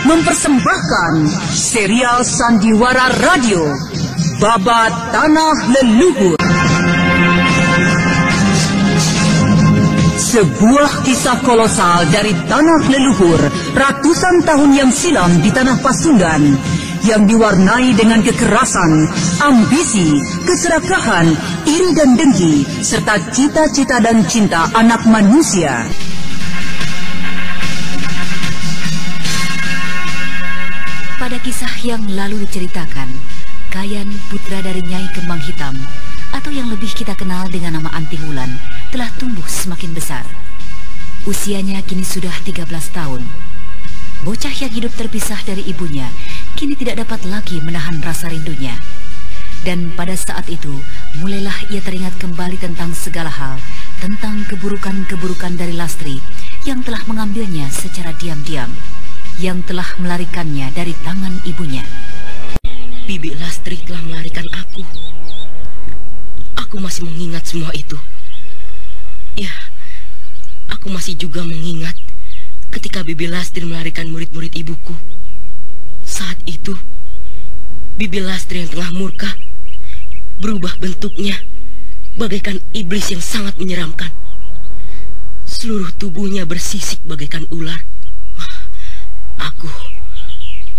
mempersembahkan serial Sandiwara Radio Babat Tanah Leluhur. Sebuah kisah kolosal dari tanah leluhur ratusan tahun yang silam di tanah Pasundan yang diwarnai dengan kekerasan, ambisi, keserakahan, iri dan dengki, serta cita-cita dan cinta anak manusia. Pada kisah yang lalu diceritakan, Kayan, putra dari Nyai Kembang Hitam, atau yang lebih kita kenal dengan nama Antiwulan, telah tumbuh semakin besar. Usianya kini sudah 13 tahun. Bocah yang hidup terpisah dari ibunya kini tidak dapat lagi menahan rasa rindunya. Dan pada saat itu, mulailah ia teringat kembali tentang segala hal, tentang keburukan-keburukan dari Lastri yang telah mengambilnya secara diam-diam, yang telah melarikannya dari tangan ibunya. Bibi Lastri telah melarikan aku. Aku masih mengingat semua itu. Ya, aku masih juga mengingat ketika Bibi Lastri melarikan murid-murid ibuku. Saat itu, Bibi Lastri yang tengah murka berubah bentuknya bagaikan iblis yang sangat menyeramkan. Seluruh tubuhnya bersisik bagaikan ular.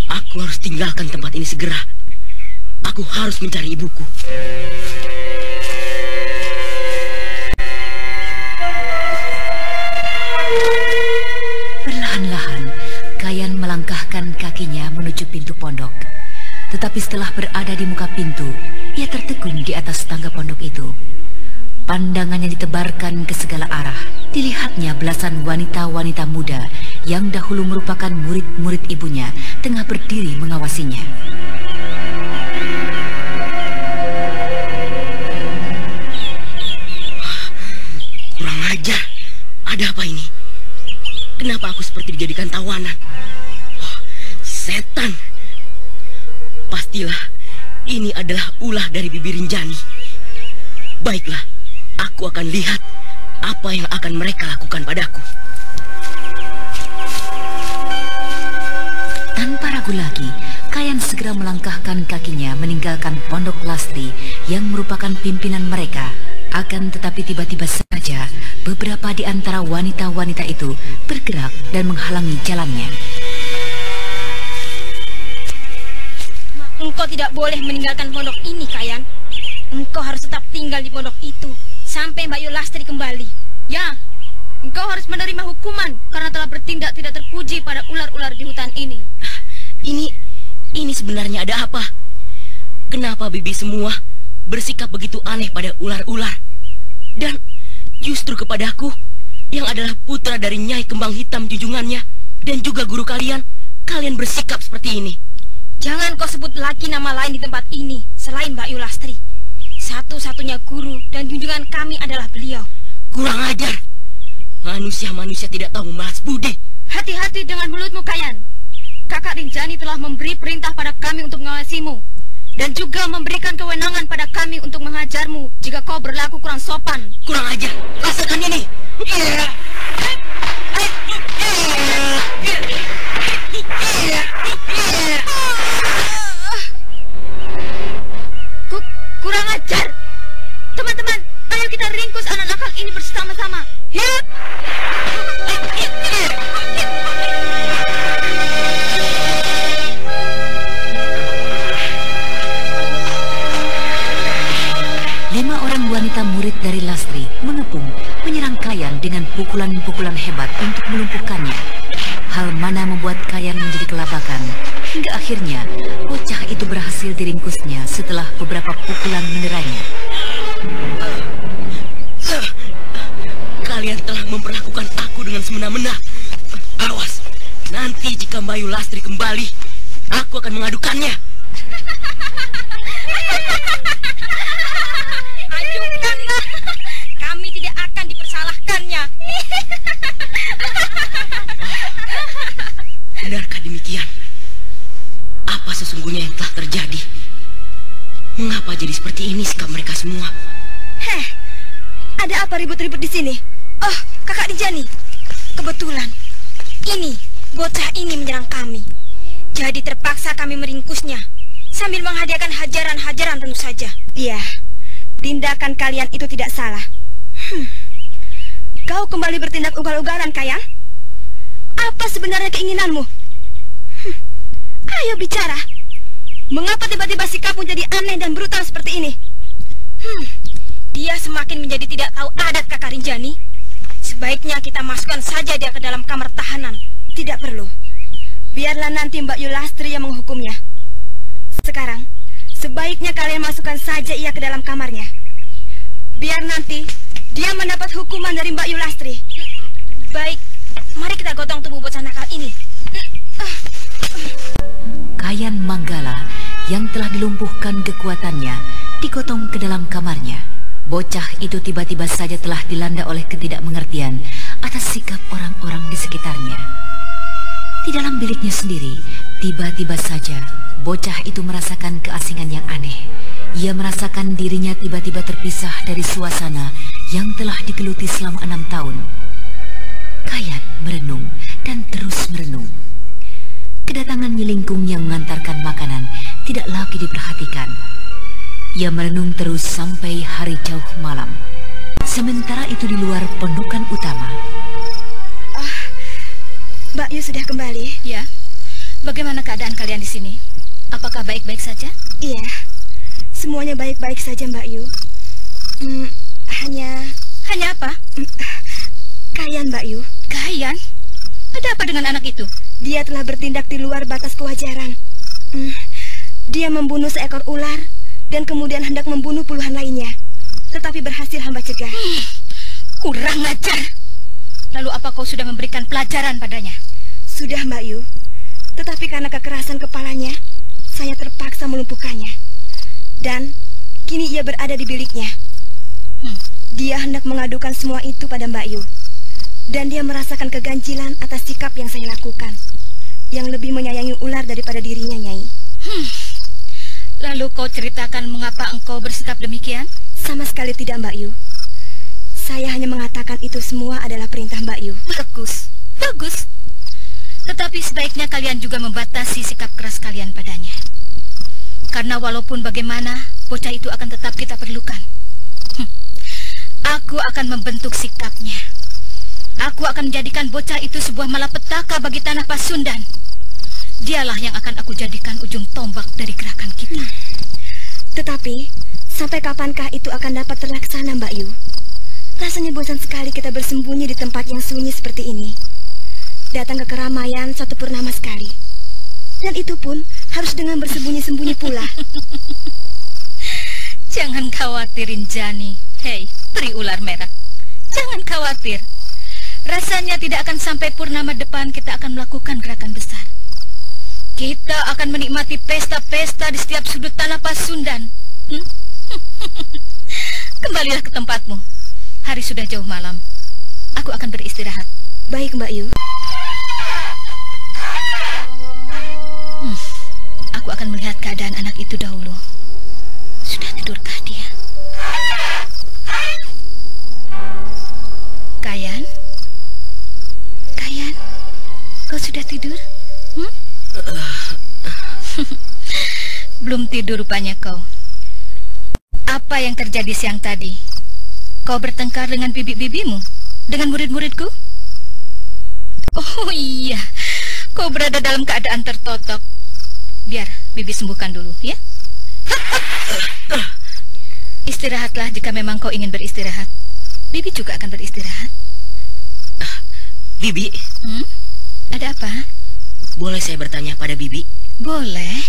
Aku harus tinggalkan tempat ini segera. Aku harus mencari ibuku. Perlahan-lahan, Kayan melangkahkan kakinya menuju pintu pondok. Tetapi setelah berada di muka pintu, ia tertegun di atas tangga pondok itu. Pandangannya ditebarkan ke segala arah. Dilihatnya belasan wanita-wanita muda yang dahulu merupakan murid-murid ibunya tengah berdiri mengawasinya. Kurang ajar. Ada apa ini? Kenapa aku seperti dijadikan tawanan? Setan. Pastilah ini adalah ulah dari Bibi Rinjani. Baiklah, aku akan lihat apa yang akan mereka lakukan padaku. Tanpa ragu lagi, Kayan segera melangkahkan kakinya meninggalkan pondok Lastri yang merupakan pimpinan mereka. Akan tetapi tiba-tiba saja beberapa di antara wanita-wanita itu bergerak dan menghalangi jalannya. Engkau tidak boleh meninggalkan pondok ini, Kayan. Engkau harus tetap tinggal di pondok itu sampai Mbak Yu Lastri kembali. Ya, engkau harus menerima hukuman karena telah bertindak tidak terpuji pada ular-ular di hutan ini. Ini sebenarnya ada apa? Kenapa bibi semua bersikap begitu aneh pada ular-ular? Dan justru kepadaku, yang adalah putra dari Nyai Kembang Hitam junjungannya, dan juga guru kalian bersikap seperti ini. Jangan kau sebut lagi nama lain di tempat ini selain Mbak Yu Lastri. Satu-satunya guru dan junjungan kami adalah beliau. Kurang ajar. Manusia-manusia tidak tahu membalas budi. Hati-hati dengan mulutmu, Kayan. Kakak Rinjani telah memberi perintah pada kami untuk mengawasimu, dan juga memberikan kewenangan pada kami untuk menghajarmu jika kau berlaku kurang sopan. Kurang ajar. Rasakan ini. Kurang ajar. Teman-teman, ayo kita ringkus anak nakal ini bersama-sama. Hidup! Wanita murid dari Lastri mengepung, menyerang Kayan dengan pukulan-pukulan hebat untuk melumpuhkannya. Hal mana membuat Kayan menjadi kelabakan, hingga akhirnya bocah itu berhasil diringkusnya setelah beberapa pukulan meneranya. Kalian telah memperlakukan aku dengan semena-mena. Awas, nanti jika Mbak Yu Lastri kembali, aku akan mengadukannya. Ajukanlah, kami tidak akan dipersalahkannya. Benarkah demikian? Apa sesungguhnya yang telah terjadi? Mengapa jadi seperti ini sikap mereka semua? Ada apa ribut-ribut di sini? Oh, Kakak Rinjani. Kebetulan, bocah ini menyerang kami. Jadi terpaksa kami meringkusnya sambil menghadiahkan hajaran-hajaran tentu saja. Iya, tindakan kalian itu tidak salah. Kau kembali bertindak ugal-ugalan, Kayan? Apa sebenarnya keinginanmu? Ayo bicara. Mengapa tiba-tiba sikapmu jadi aneh dan brutal seperti ini? Dia semakin menjadi tidak tahu adat, Kakak Rinjani. Sebaiknya kita masukkan saja dia ke dalam kamar tahanan. Tidak perlu. Biarlah nanti Mbak Yulastri yang menghukumnya. Sekarang, sebaiknya kalian masukkan saja ia ke dalam kamarnya. Biar nanti dia mendapat hukuman dari Mbak Yulastri. Baik, mari kita gotong tubuh bocah nakal ini. Kayan Manggala yang telah dilumpuhkan kekuatannya digotong ke dalam kamarnya. Bocah itu tiba-tiba saja telah dilanda oleh ketidakmengertian atas sikap orang-orang di sekitarnya. Di dalam biliknya sendiri, tiba-tiba saja bocah itu merasakan keasingan yang aneh. Ia merasakan dirinya tiba-tiba terpisah dari suasana yang telah digeluti selama 6 tahun. Kayan merenung dan terus merenung. Kedatangan Nyilingkung yang mengantarkan makanan tidak lagi diperhatikan. Ia merenung terus sampai hari jauh malam. Sementara itu di luar pondokan utama. Mbak Yu sudah kembali. Ya. Bagaimana keadaan kalian di sini? Apakah baik-baik saja? Iya. Semuanya baik-baik saja, Mbak Yu. Hanya apa? Kayan, Mbak Yu. Kayan? Ada apa dengan anak itu? Dia telah bertindak di luar batas kewajaran. Dia membunuh seekor ular dan kemudian hendak membunuh puluhan lainnya. Tetapi berhasil hamba cegah. Kurang ajar. Lalu apa kau sudah memberikan pelajaran padanya? Sudah, Mbak Yu. Tetapi karena kekerasan kepalanya, saya terpaksa melumpuhkannya. Dan kini ia berada di biliknya. Dia hendak mengadukan semua itu pada Mbak Yu. Dan dia merasakan keganjilan atas sikap yang saya lakukan, yang lebih menyayangi ular daripada dirinya, Nyai. Lalu kau ceritakan mengapa engkau bersikap demikian? Sama sekali tidak, Mbak Yu. Saya hanya mengatakan itu semua adalah perintah Mbak Yu. Bagus, bagus. Tetapi sebaiknya kalian juga membatasi sikap keras kalian padanya. Karena walaupun bagaimana, bocah itu akan tetap kita perlukan. Aku akan membentuk sikapnya. Aku akan menjadikan bocah itu sebuah malapetaka bagi tanah Pasundan. Dialah yang akan aku jadikan ujung tombak dari gerakan kita. Tetapi, sampai kapankah itu akan dapat terlaksana, Mbak Yu? Rasanya bosan sekali kita bersembunyi di tempat yang sunyi seperti ini. Datang ke keramaian satu purnama sekali. Dan itu pun harus dengan bersembunyi-sembunyi pula. Jangan khawatirin Jani. Hei, peri ular merah. Jangan khawatir. Rasanya tidak akan sampai purnama depan kita akan melakukan gerakan besar. Kita akan menikmati pesta-pesta di setiap sudut tanah Pasundan. Kembalilah ke tempatmu. Hari sudah jauh malam. Aku akan beristirahat. Baik, Mbak Yu. Aku akan melihat keadaan anak itu dahulu. Sudah tidurkah dia? Kayan? Kayan? Kau sudah tidur? Belum tidur rupanya kau. Apa yang terjadi siang tadi? Kau bertengkar dengan bibi-bibimu? Dengan murid-muridku? Oh iya, kau berada dalam keadaan tertotok. Biar bibi sembuhkan dulu, ya? Istirahatlah jika memang kau ingin beristirahat. Bibi juga akan beristirahat. Bibi, ada apa? boleh saya bertanya pada Bibi? Boleh.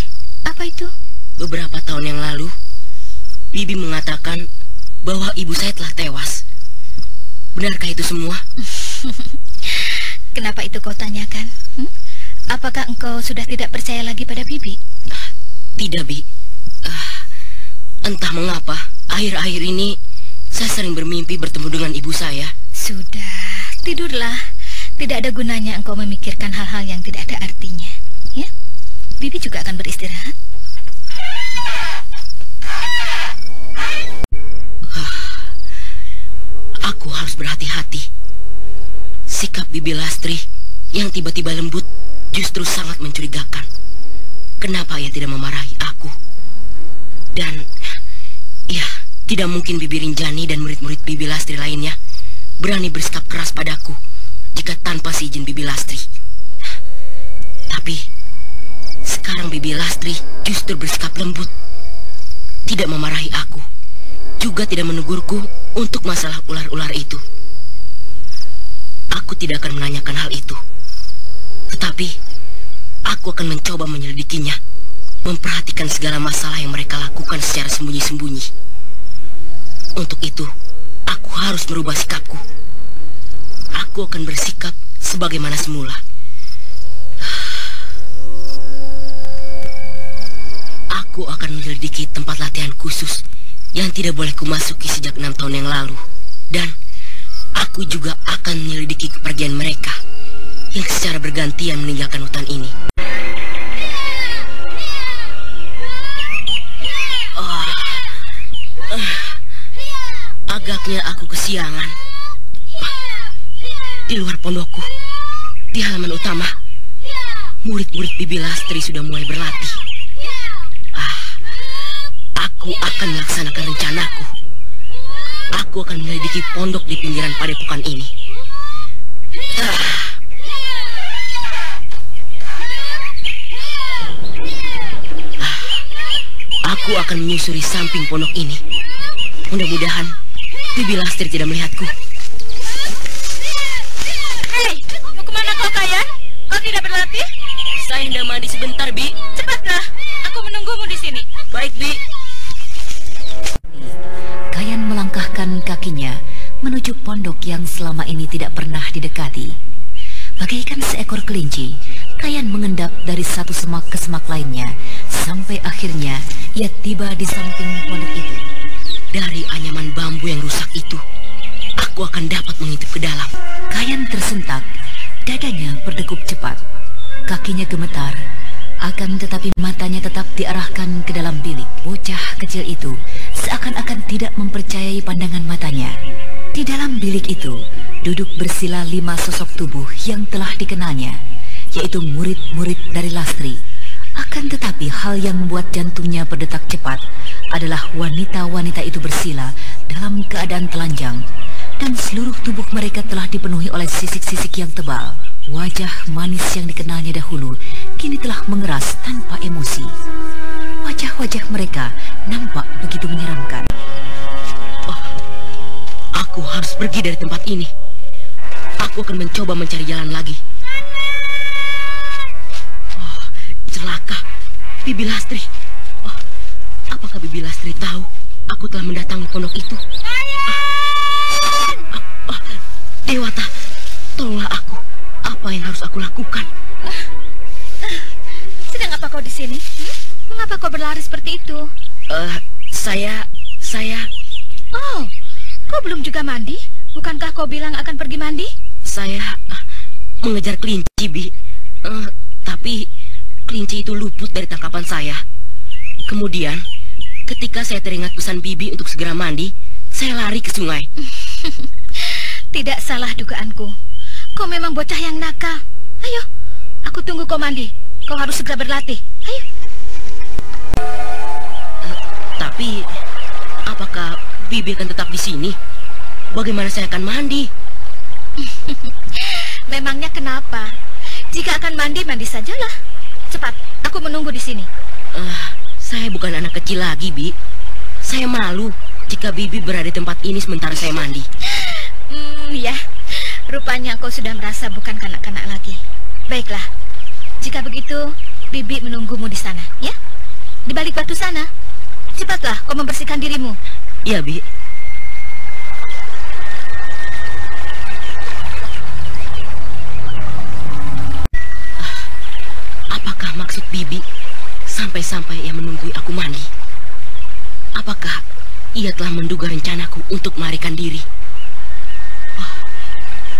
Apa itu? Beberapa tahun yang lalu, Bibi mengatakan bahwa ibu saya telah tewas. Benarkah itu semua? Kenapa itu kau tanyakan? Apakah engkau sudah tidak percaya lagi pada Bibi? Tidak, Bi. Entah mengapa, akhir-akhir ini saya sering bermimpi bertemu dengan ibu saya. Sudah, tidurlah. Tidak ada gunanya engkau memikirkan hal-hal yang tidak ada artinya. Ya, Bibi juga akan beristirahat. Aku harus berhati-hati. Sikap Bibi Lastri yang tiba-tiba lembut justru sangat mencurigakan. kenapa ia tidak memarahi aku. Dan ya, tidak mungkin Bibi Rinjani dan murid-murid Bibi Lastri lainnya berani bersikap keras padaku jika tanpa seizin Bibi Lastri. Tapi sekarang Bibi Lastri justru bersikap lembut, tidak memarahi aku, juga tidak menegurku untuk masalah ular-ular itu. Aku tidak akan menanyakan hal itu, tetapi aku akan mencoba menyelidikinya, memperhatikan segala masalah yang mereka lakukan secara sembunyi-sembunyi. Untuk itu, aku harus merubah sikapku. Aku akan bersikap sebagaimana semula. Aku akan menyelidiki tempat latihan khusus yang tidak boleh kumasuki sejak 6 tahun yang lalu. Dan aku juga akan menyelidiki kepergian mereka yang secara bergantian meninggalkan hutan ini. Agaknya aku kesiangan. Di luar pondokku, di halaman utama, murid-murid Bibi Lastri sudah mulai berlatih. Aku akan melaksanakan rencanaku. Aku akan menyelidiki pondok di pinggiran padepokan ini. Aku akan menyusuri samping pondok ini. Mudah-mudahan Bibi Lastri tidak melihatku. Hei, mau kemana kau, Kayan? Kau tidak berlatih? Saya hendak mandi sebentar, Bi. Cepatlah, aku menunggumu di sini. Baik, Bi. Kayan melangkahkan kakinya menuju pondok yang selama ini tidak pernah didekati. Bagaikan seekor kelinci, Kayan mengendap dari satu semak ke semak lainnya, sampai akhirnya ia tiba di samping pondok itu. Dari anyaman bambu yang rusak itu, aku akan dapat mengintip ke dalam. Kayan tersentak, dadanya berdegup cepat, kakinya gemetar, akan tetapi matanya tetap diarahkan ke dalam bilik. Bocah kecil itu seakan-akan tidak mempercayai pandangan matanya. Di dalam bilik itu duduk bersila 5 sosok tubuh yang telah dikenalnya, yaitu murid-murid dari Lastri. Akan tetapi hal yang membuat jantungnya berdetak cepat adalah wanita-wanita itu bersila dalam keadaan telanjang, dan seluruh tubuh mereka telah dipenuhi oleh sisik-sisik yang tebal. Wajah manis yang dikenalnya dahulu kini telah mengeras tanpa emosi. Wajah-wajah mereka nampak begitu menyeramkan. Aku harus pergi dari tempat ini. Aku akan mencoba mencari jalan lagi. Celaka, Bibi Lastri. Apakah Bibi Lastri tahu aku telah mendatangi pondok itu? Dewata, tolonglah aku. Apa yang harus aku lakukan? Sedang apa kau di sini? Mengapa kau berlari seperti itu? Saya... Oh, kau belum juga mandi? Bukankah kau bilang akan pergi mandi? Saya mengejar kelinci, Bi. Tapi kelinci itu luput dari tangkapan saya. Kemudian, ketika saya teringat pesan Bibi untuk segera mandi, saya lari ke sungai. Tidak salah dugaanku. Kau memang bocah yang nakal. Ayo, aku tunggu kau mandi. Kau harus segera berlatih. Ayo. Tapi, apakah Bibi akan tetap di sini? Bagaimana saya akan mandi? Memangnya kenapa? Jika akan mandi, mandi sajalah. Cepat, aku menunggu di sini. Saya bukan anak kecil lagi, Bi. Saya malu jika Bibi berada di tempat ini sementara saya mandi. Ya, rupanya kau sudah merasa bukan kanak-kanak lagi. Baiklah, jika begitu, Bibi menunggumu di sana, ya? Di balik batu sana. Cepatlah, kau membersihkan dirimu. Iya, Bi. Apakah maksud Bibi sampai-sampai ia menunggu aku mandi? Apakah ia telah menduga rencanaku untuk melarikan diri?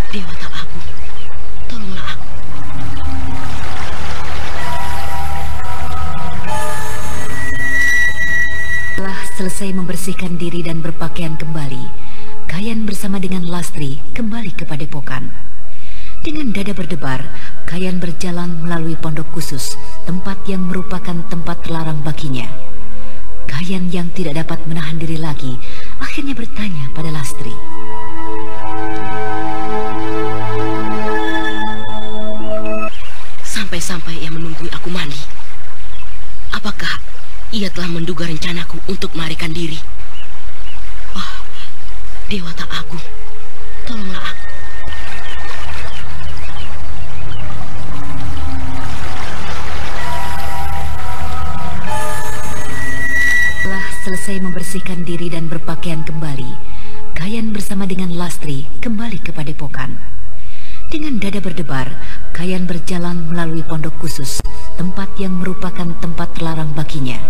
Dewata Agung, tolonglah aku. Setelah selesai membersihkan diri dan berpakaian kembali, Kayan bersama dengan Lastri kembali ke padepokan. Dengan dada berdebar, Kayan berjalan melalui pondok khusus tempat yang merupakan tempat terlarang baginya. Kayan yang tidak dapat menahan diri lagi akhirnya bertanya pada Lastri. Sampai-sampai ia menunggui aku mandi. Apakah ia telah menduga rencanaku untuk melarikan diri? Oh, Dewata Agung, tolonglah aku. Setelah selesai membersihkan diri dan berpakaian kembali, Kayan bersama dengan Lastri kembali ke padepokan. Dengan dada berdebar, Kayan berjalan melalui pondok khusus, tempat yang merupakan tempat terlarang baginya.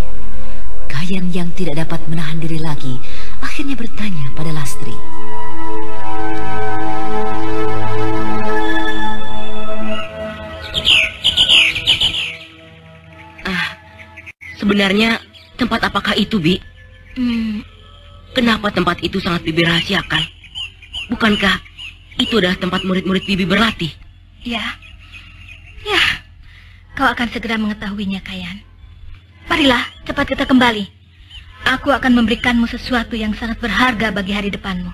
Kayan yang tidak dapat menahan diri lagi akhirnya bertanya pada Lastri. Sebenarnya tempat apakah itu, Bi? Kenapa tempat itu sangat Bibi rahasiakan? Bukankah itu adalah tempat murid-murid Bibi berlatih? Ya, kau akan segera mengetahuinya, Kayan. Marilah, cepat kita kembali. Aku akan memberikanmu sesuatu yang sangat berharga bagi hari depanmu.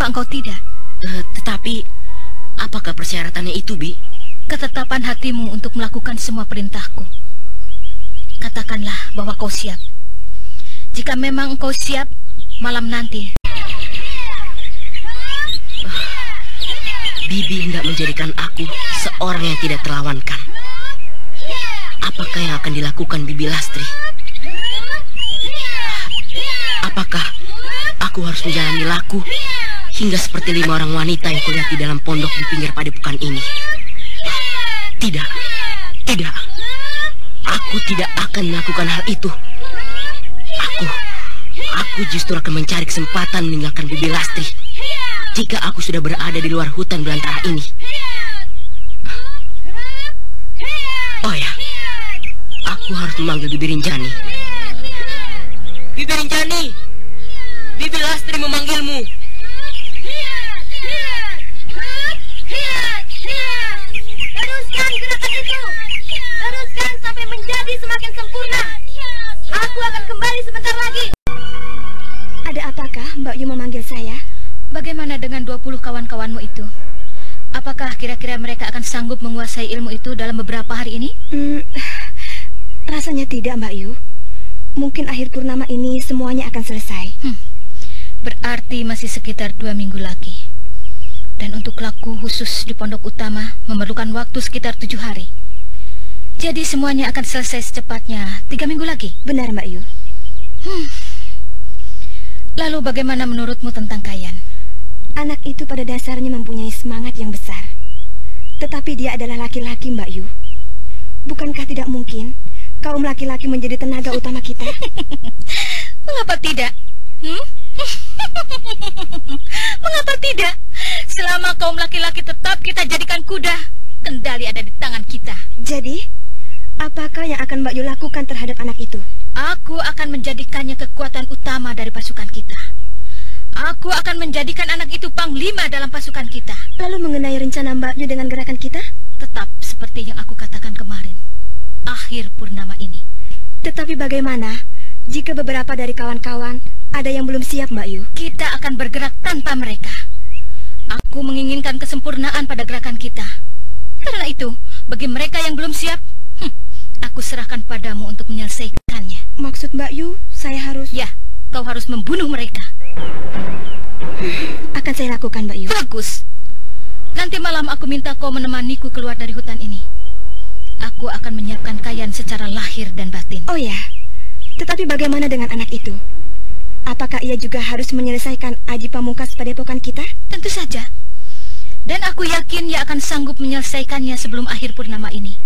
Engkau tidak. Tetapi, apakah persyaratannya itu, Bi? Ketetapan hatimu untuk melakukan semua perintahku. Katakanlah bahwa kau siap. Jika memang engkau siap, malam nanti. Bibi hendak menjadikan aku seorang yang tidak terlawankan. Apakah yang akan dilakukan Bibi Lastri? Apakah aku harus menjalani laku hingga seperti 5 orang wanita yang kulihat di dalam pondok di pinggir padepokan ini? Tidak. Aku tidak akan melakukan hal itu. Aku justru akan mencari kesempatan meninggalkan Bibi Lastri jika aku sudah berada di luar hutan belantara ini. Oh ya, aku harus memanggil Bibi Rinjani. Bibi Rinjani, Bibi Lastri memanggilmu. Teruskan gerakan itu. Teruskan sampai menjadi semakin sempurna. Aku akan kembali sebentar lagi. Ada apakah Mbak Yu memanggil saya? Bagaimana dengan 20 kawan-kawanmu itu? Apakah kira-kira mereka akan sanggup menguasai ilmu itu dalam beberapa hari ini? Rasanya tidak, Mbak Yu. Mungkin akhir purnama ini semuanya akan selesai. Berarti masih sekitar 2 minggu lagi. Dan untuk laku khusus di pondok utama memerlukan waktu sekitar 7 hari. Jadi semuanya akan selesai secepatnya 3 minggu lagi. Benar, Mbak Yu. Lalu bagaimana menurutmu tentang Kayan? Anak itu pada dasarnya mempunyai semangat yang besar. Tetapi dia adalah laki-laki, Mbak Yu. Bukankah tidak mungkin kaum laki-laki menjadi tenaga utama kita? Mengapa tidak? Mengapa tidak? Selama kaum laki-laki tetap kita jadikan kuda, kendali ada di tangan kita. Jadi, apakah yang akan Mbak Yu lakukan terhadap anak itu? Aku akan menjadikannya kekuatan utama dari pasukan kita. Aku akan menjadikan anak itu panglima dalam pasukan kita. Lalu mengenai rencana Mbak Yu dengan gerakan kita? Tetap seperti yang aku katakan kemarin. Akhir purnama ini. Tetapi bagaimana jika beberapa dari kawan-kawan ada yang belum siap, Mbak Yu? Kita akan bergerak tanpa mereka. Aku menginginkan kesempurnaan pada gerakan kita. Karena itu, bagi mereka yang belum siap, aku serahkan padamu untuk menyelesaikannya. Maksud Mbak Yu, saya harus... Ya, kau harus membunuh mereka. Akan saya lakukan, Mbak Yu. Bagus. Nanti malam aku minta kau menemaniku keluar dari hutan ini. Aku akan menyiapkan Kayan secara lahir dan batin. Oh ya, tetapi bagaimana dengan anak itu? Apakah ia juga harus menyelesaikan aji pamungkas padepokan kita? Tentu saja. Dan aku yakin ia akan sanggup menyelesaikannya sebelum akhir purnama ini.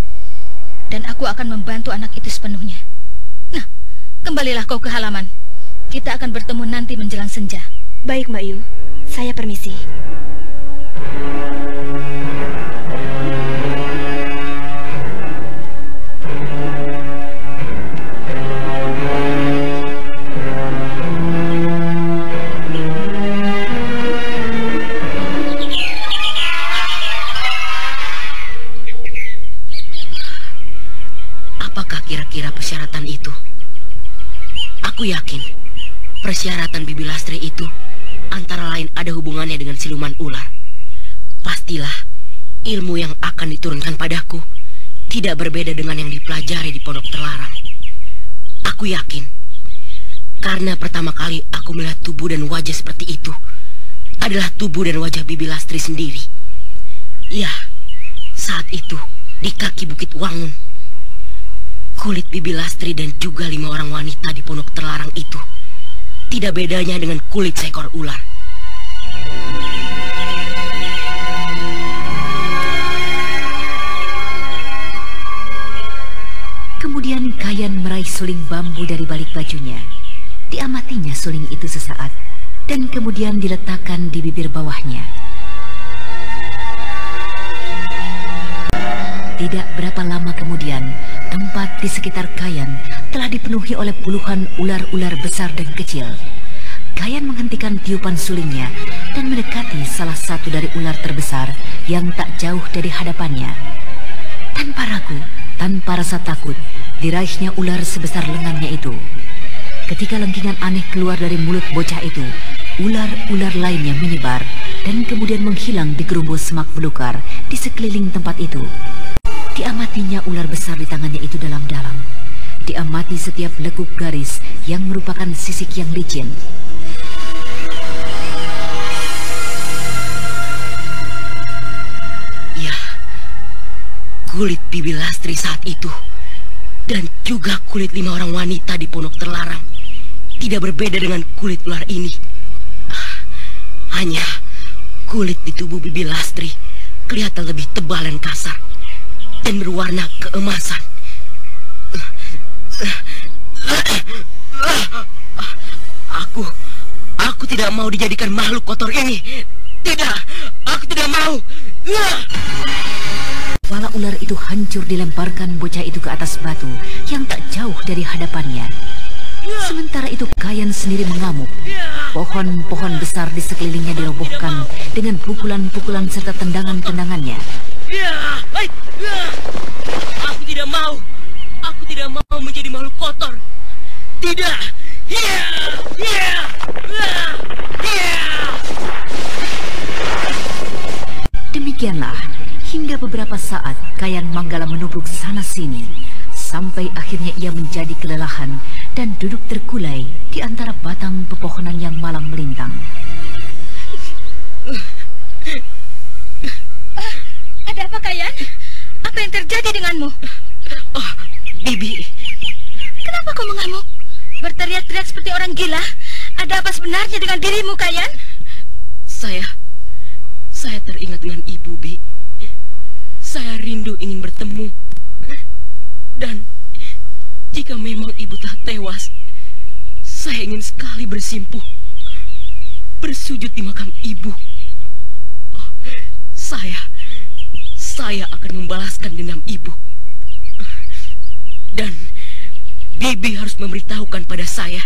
Dan aku akan membantu anak itu sepenuhnya. Nah, kembalilah kau ke halaman. Kita akan bertemu nanti menjelang senja. Baik, Mbak Yu. Saya permisi. Kira-kira persyaratan itu? Aku yakin persyaratan Bibi Lastri itu antara lain ada hubungannya dengan siluman ular. Pastilah ilmu yang akan diturunkan padaku tidak berbeda dengan yang dipelajari di Pondok Terlarang. Aku yakin karena pertama kali aku melihat tubuh dan wajah seperti itu adalah tubuh dan wajah Bibi Lastri sendiri. Ya, saat itu di kaki Bukit Wangun. Kulit Bibi Lastri dan juga 5 orang wanita di Pondok Terlarang itu tidak bedanya dengan kulit seekor ular. Kemudian Kayan meraih suling bambu dari balik bajunya. Diamatinya suling itu sesaat dan kemudian diletakkan di bibir bawahnya. Tidak berapa lama kemudian, tempat di sekitar Kayan telah dipenuhi oleh puluhan ular-ular besar dan kecil. Kayan menghentikan tiupan sulingnya dan mendekati salah satu dari ular terbesar yang tak jauh dari hadapannya. Tanpa ragu, tanpa rasa takut, diraihnya ular sebesar lengannya itu. Ketika lengkingan aneh keluar dari mulut bocah itu, ular-ular lainnya menyebar dan kemudian menghilang di gerumbu semak belukar di sekeliling tempat itu. Diamatinya ular besar di tangannya itu dalam-dalam. Diamati setiap lekuk garis yang merupakan sisik yang licin. Ya, kulit Bibi Lastri saat itu dan juga kulit 5 orang wanita di Pondok Terlarang tidak berbeda dengan kulit ular ini. Hanya kulit di tubuh Bibi Lastri kelihatan lebih tebal dan kasar dan berwarna keemasan. Aku tidak mau dijadikan makhluk kotor ini. Tidak, aku tidak mau. Kepala ular itu hancur dilemparkan bocah itu ke atas batu yang tak jauh dari hadapannya. Sementara itu Kayan sendiri mengamuk. Pohon-pohon besar di sekelilingnya dirobohkan dengan pukulan-pukulan serta tendangan-tendangannya. Aku tidak mau. Aku tidak mau menjadi makhluk kotor. Tidak. Demikianlah hingga beberapa saat Kayan Manggala menubruk sana-sini sampai akhirnya ia menjadi kelelahan dan duduk terkulai di antara batang pepohonan yang malang melintang. Ada apa, Kayan? Apa yang terjadi denganmu? Oh, Bibi. Kenapa kau mengamuk? Berteriak-teriak seperti orang gila? Ada apa sebenarnya dengan dirimu, Kayan? Saya teringat dengan ibu, Bi. Saya rindu ingin bertemu. Dan jika memang ibu telah tewas, saya ingin sekali bersimpuh, bersujud di makam ibu. Oh, saya akan membalaskan dendam ibu. Dan Bibi harus memberitahukan pada saya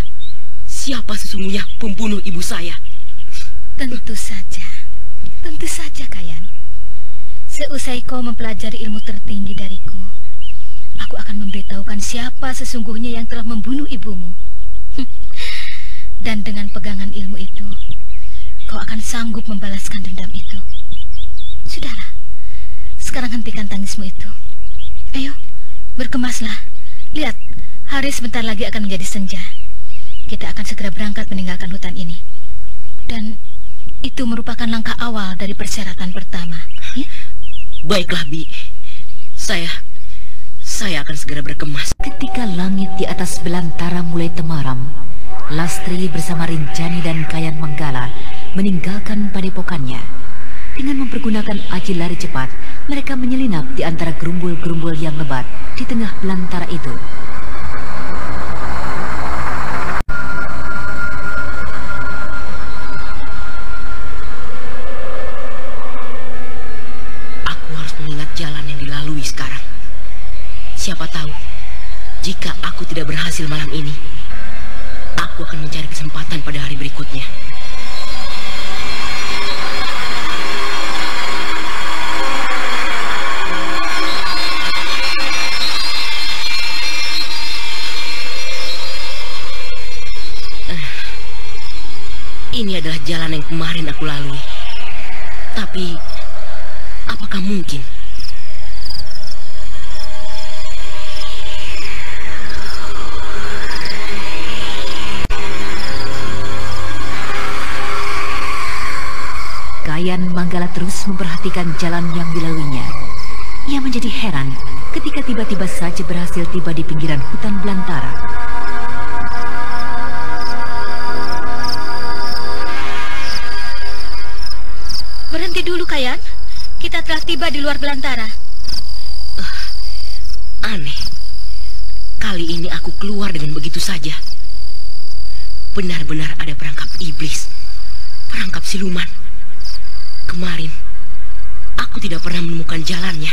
siapa sesungguhnya pembunuh ibu saya. Tentu saja, Kayan. Seusai kau mempelajari ilmu tertinggi dariku, aku akan memberitahukan siapa sesungguhnya yang telah membunuh ibumu. Dan dengan pegangan ilmu itu, kau akan sanggup membalaskan dendam itu. Sudahlah, sekarang hentikan tangismu itu. Ayo, berkemaslah. Lihat, hari sebentar lagi akan menjadi senja. Kita akan segera berangkat meninggalkan hutan ini. Dan itu merupakan langkah awal dari persyaratan pertama, ya? Baiklah, Bi. Saya akan segera berkemas. Ketika langit di atas belantara mulai temaram, Lastri bersama Rinjani dan Kayan Manggala meninggalkan padepokannya. Dengan mempergunakan aji lari cepat, mereka menyelinap di antara gerumbul-gerumbul yang lebat di tengah belantara itu. jalan yang dilalui sekarang. Siapa tahu, jika aku tidak berhasil malam ini, aku akan mencari kesempatan pada hari berikutnya. Ini adalah jalan yang kemarin aku lalui. Tapi, apakah mungkin? Kayan Manggala terus memperhatikan jalan yang dilaluinya. Ia menjadi heran ketika tiba-tiba saja berhasil tiba di pinggiran hutan belantara. Berhenti dulu, Kayan. Kita telah tiba di luar belantara. Aneh. Kali ini aku keluar dengan begitu saja. Benar-benar ada perangkap iblis, perangkap siluman. Kemarin, aku tidak pernah menemukan jalannya.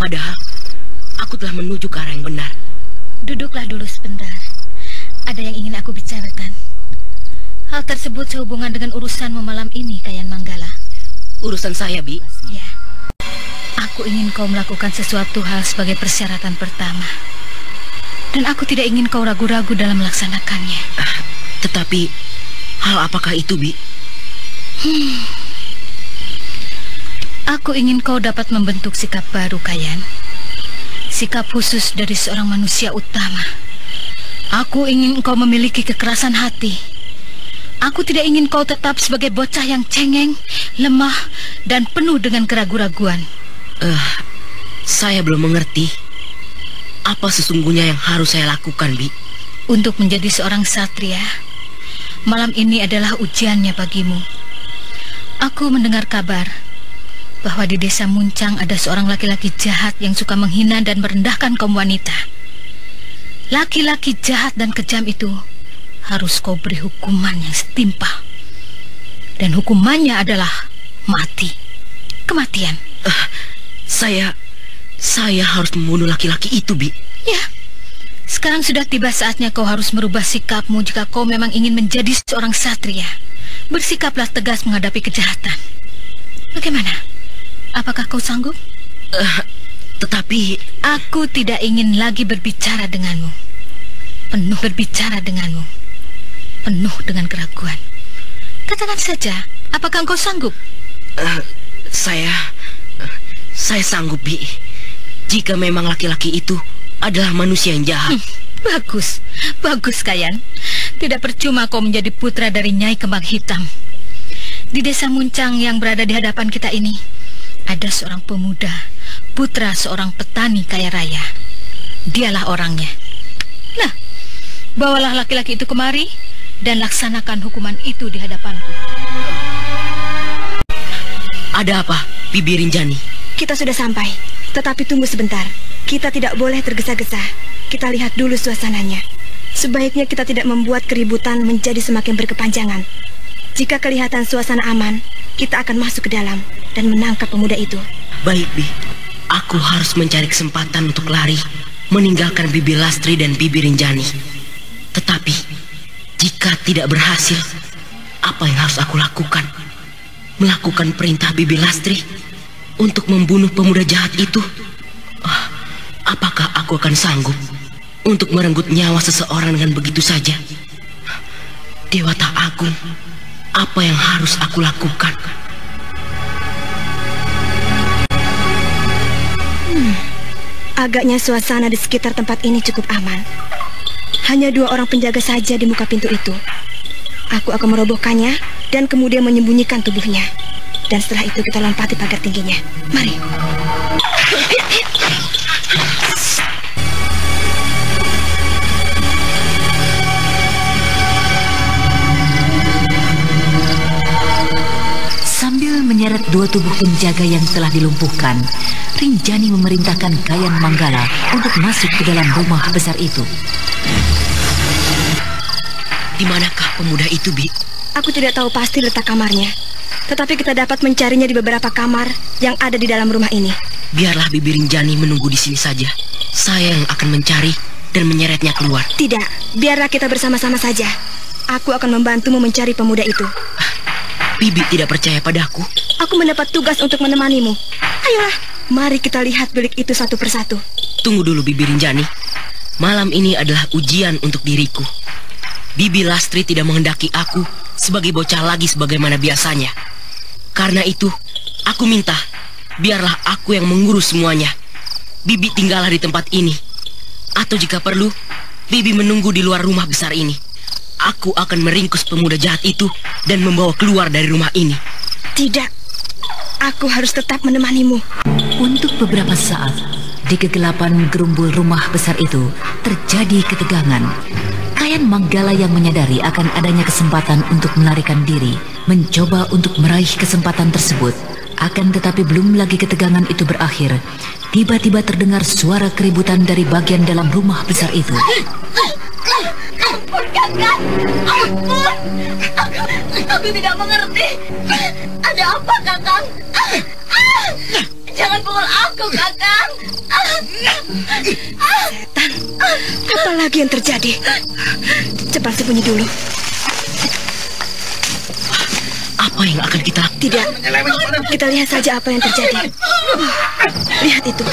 Padahal, aku telah menuju ke arah yang benar. Duduklah dulu sebentar. Ada yang ingin aku bicarakan. Hal tersebut sehubungan dengan urusanmu malam ini, Kayan Manggala. Urusan saya, Bi. Ya. Aku ingin kau melakukan sesuatu hal sebagai persyaratan pertama. Dan aku tidak ingin kau ragu-ragu dalam melaksanakannya. Tetapi, hal apakah itu, Bi? Aku ingin kau dapat membentuk sikap baru, Kayan. Sikap khusus dari seorang manusia utama. Aku ingin kau memiliki kekerasan hati. Aku tidak ingin kau tetap sebagai bocah yang cengeng, lemah, dan penuh dengan keraguan-raguan. Saya belum mengerti apa sesungguhnya yang harus saya lakukan, Bi. Untuk menjadi seorang satria, malam ini adalah ujiannya bagimu. Aku mendengar kabar bahwa di desa Muncang ada seorang laki-laki jahat yang suka menghina dan merendahkan kaum wanita. Laki-laki jahat dan kejam itu harus kau beri hukuman yang setimpal. Dan hukumannya adalah mati. Kematian. Saya harus membunuh laki-laki itu, Bi. Ya. Sekarang sudah tiba saatnya kau harus merubah sikapmu jika kau memang ingin menjadi seorang satria. Bersikaplah tegas menghadapi kejahatan. Bagaimana? Apakah kau sanggup? Tetapi aku tidak ingin lagi berbicara denganmu. Penuh berbicara denganmu. Penuh dengan keraguan. Katakan saja, apakah engkau sanggup? Saya sanggup, Bi. Jika memang laki-laki itu adalah manusia yang jahat. Bagus, bagus, Kayan. Tidak percuma kau menjadi putra dari Nyai Kembang Hitam. Di desa Muncang yang berada di hadapan kita ini, ada seorang pemuda, putra seorang petani kaya raya. Dialah orangnya. Nah, bawalah laki-laki itu kemari dan laksanakan hukuman itu di hadapanku. Ada apa, Bibi Rinjani? Kita sudah sampai, tetapi tunggu sebentar. Kita tidak boleh tergesa-gesa. Kita lihat dulu suasananya. Sebaiknya kita tidak membuat keributan menjadi semakin berkepanjangan. Jika kelihatan suasana aman, kita akan masuk ke dalam dan menangkap pemuda itu. Baik, Bi. Aku harus mencari kesempatan untuk lari, meninggalkan Bibi Lastri dan Bibi Rinjani. Tetapi, jika tidak berhasil, apa yang harus aku lakukan? Melakukan perintah Bibi Lastri untuk membunuh pemuda jahat itu? Apakah aku akan sanggup untuk merenggut nyawa seseorang dengan begitu saja? Dewata Agung, apa yang harus aku lakukan? Agaknya suasana di sekitar tempat ini cukup aman. Hanya 2 orang penjaga saja di muka pintu itu. Aku akan merobohkannya dan kemudian menyembunyikan tubuhnya. Dan setelah itu kita lompati pagar tingginya. Mari. Sambil menyeret 2 tubuh penjaga yang telah dilumpuhkan, Rinjani memerintahkan Kayan Manggala untuk masuk ke dalam rumah besar itu. Di manakah pemuda itu, Bi? Aku tidak tahu pasti letak kamarnya, tetapi kita dapat mencarinya di beberapa kamar yang ada di dalam rumah ini. biarlah Bibi Rinjani menunggu di sini saja. Saya yang akan mencari dan menyeretnya keluar. Tidak, biarlah kita bersama-sama saja. Aku akan membantumu mencari pemuda itu. Bibi tidak percaya padaku. Aku mendapat tugas untuk menemanimu. Ayolah, mari kita lihat bilik itu satu persatu. Tunggu dulu Bibi Rinjani. Malam ini adalah ujian untuk diriku. Bibi Lastri tidak menghendaki aku sebagai bocah lagi sebagaimana biasanya. Karena itu, aku minta biarlah aku yang mengurus semuanya. Bibi tinggallah di tempat ini. Atau jika perlu, Bibi menunggu di luar rumah besar ini. Aku akan meringkus pemuda jahat itu dan membawa keluar dari rumah ini. Tidak, aku harus tetap menemanimu. Untuk beberapa saat, di kegelapan gerumbul rumah besar itu terjadi ketegangan. Kayan Manggala yang menyadari akan adanya kesempatan untuk melarikan diri, mencoba untuk meraih kesempatan tersebut. Akan tetapi belum lagi ketegangan itu berakhir, tiba-tiba terdengar suara keributan dari bagian dalam rumah besar itu. Ampun, Kakang! Ampun! Aku tidak mengerti. Ada apa, Kakang? Jangan pukul aku, Kakang! Setan, apa lagi yang terjadi? Cepat sembunyi dulu. Apa yang akan kita lakukan? Tidak, kita lihat saja apa yang terjadi. Lihat itu,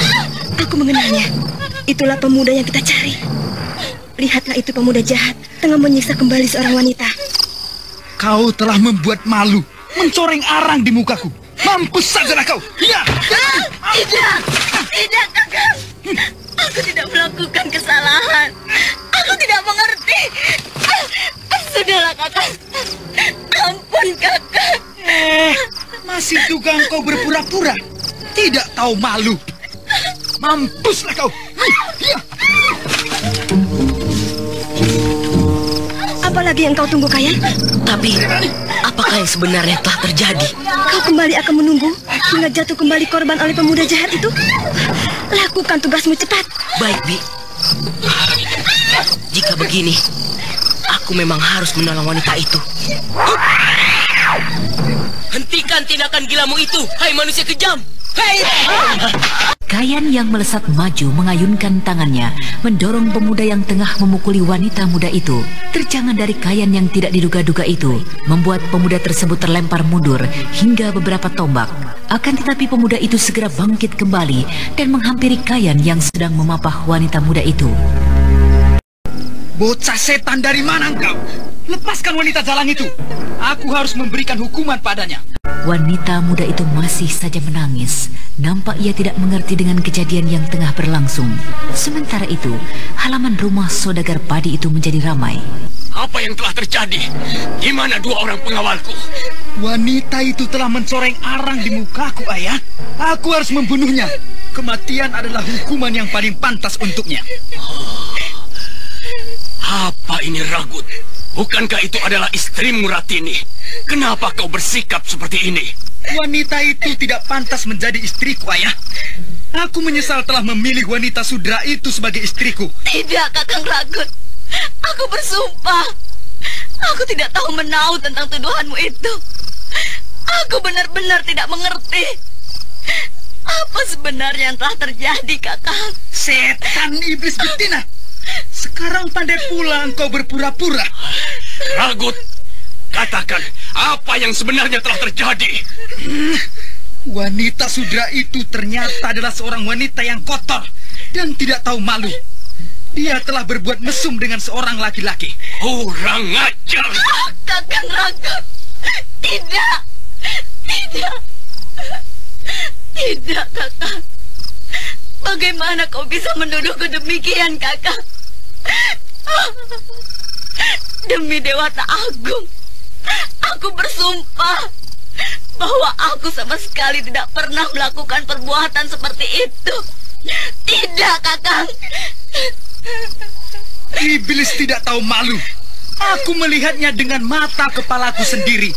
aku mengenalnya. Itulah pemuda yang kita cari. Lihatlah itu pemuda jahat tengah menyiksa kembali seorang wanita. Kau telah membuat malu, mencoreng arang di mukaku. Mampus sajalah kau. Ya. Tidak, Kakang. Aku tidak melakukan kesalahan. Aku tidak mengerti. Sudahlah, Kakang. Ampun, Kakang. Masih juga engkau berpura-pura. Tidak tahu malu. Mampuslah kau. Ya. Apalagi yang kau tunggu, Kayan? Tapi, apakah yang sebenarnya telah terjadi? Kau kembali akan menunggu hingga jatuh kembali korban oleh pemuda jahat itu? Lakukan tugasmu cepat. Baik, Bi. Jika begini, aku memang harus menolong wanita itu. Hentikan tindakan gilamu itu, hai manusia kejam! Hei! Kayan yang melesat maju mengayunkan tangannya, mendorong pemuda yang tengah memukuli wanita muda itu. Terjangan dari Kayan yang tidak diduga-duga itu membuat pemuda tersebut terlempar mundur hingga beberapa tombak. Akan tetapi pemuda itu segera bangkit kembali dan menghampiri Kayan yang sedang memapah wanita muda itu. Bocah setan, dari mana engkau? Lepaskan wanita jalang itu. Aku harus memberikan hukuman padanya. Wanita muda itu masih saja menangis. Nampak ia tidak mengerti dengan kejadian yang tengah berlangsung. Sementara itu, halaman rumah saudagar padi itu menjadi ramai. Apa yang telah terjadi? Di mana dua orang pengawalku? Wanita itu telah mencoreng arang di mukaku, Ayah. Aku harus membunuhnya. Kematian adalah hukuman yang paling pantas untuknya. Apa ini, Ragut? Bukankah itu adalah istrimu, Ratini? Kenapa kau bersikap seperti ini? Wanita itu tidak pantas menjadi istriku, Ayah. Aku menyesal telah memilih wanita sudra itu sebagai istriku. Tidak, Kakang Ragut. Aku bersumpah. Aku tidak tahu menau tentang tuduhanmu itu. Aku benar-benar tidak mengerti. Apa sebenarnya yang telah terjadi, Kakang? Setan iblis betina. Sekarang pandai pula engkau berpura-pura. Ragut, katakan apa yang sebenarnya telah terjadi. Wanita sudra itu ternyata adalah seorang wanita yang kotor dan tidak tahu malu. Dia telah berbuat mesum dengan seorang laki-laki. Kurang ajar. Kakang Ragut. Tidak. Tidak, Kakang. Bagaimana kau bisa menuduhku demikian, Kakang? Demi Dewata Agung, aku bersumpah bahwa aku sama sekali tidak pernah melakukan perbuatan seperti itu. Tidak, Kakang. Iblis tidak tahu malu. Aku melihatnya dengan mata kepalaku sendiri.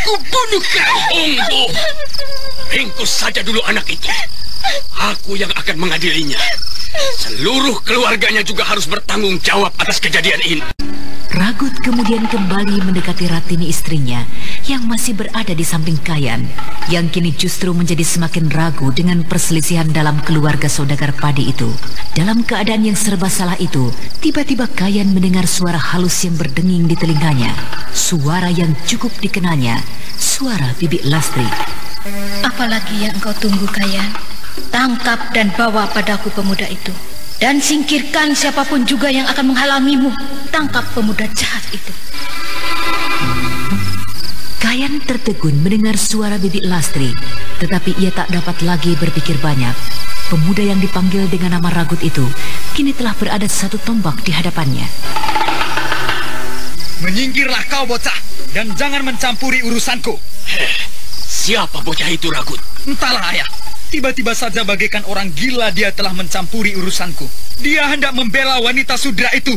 Kubunuh kau. Tunggu. Ringkus saja dulu anak itu. Aku yang akan mengadilinya. Seluruh keluarganya juga harus bertanggung jawab atas kejadian ini. Ragut kemudian kembali mendekati Ratini istrinya yang masih berada di samping Kayan, yang kini justru menjadi semakin ragu dengan perselisihan dalam keluarga saudagar padi itu. Dalam keadaan yang serba salah itu, tiba-tiba Kayan mendengar suara halus yang berdenging di telinganya. Suara yang cukup dikenalnya, suara Bibi Lastri. Apalagi yang engkau tunggu, Kayan? Tangkap dan bawa padaku pemuda itu. Dan singkirkan siapapun juga yang akan menghalangimu. Tangkap pemuda jahat itu. Kayan tertegun mendengar suara Bibi Lastri, tetapi ia tak dapat lagi berpikir banyak. Pemuda yang dipanggil dengan nama Ragut itu kini telah berada satu tombak di hadapannya. Menyingkirlah kau, bocah, dan jangan mencampuri urusanku. Siapa bocah itu, Ragut? Entahlah, ayah. Tiba-tiba saja bagaikan orang gila dia telah mencampuri urusanku. Dia hendak membela wanita sudra itu.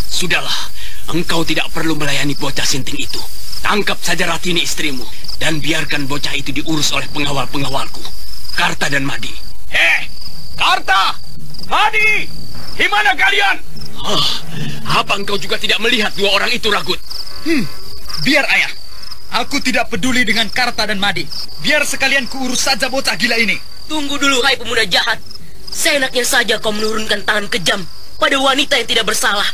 Sudahlah, engkau tidak perlu melayani bocah sinting itu. Tangkap saja Ratini istrimu, dan biarkan bocah itu diurus oleh pengawal-pengawalku, Karta dan Madi. Karta! Madi! Di mana kalian? Apa engkau juga tidak melihat dua orang itu, Ragut? Biar, ayah. Aku tidak peduli dengan Karta dan Madi. Biar sekalian kuurus saja bocah gila ini. Tunggu dulu, hai pemuda jahat. Seenaknya saja kau menurunkan tangan kejam pada wanita yang tidak bersalah.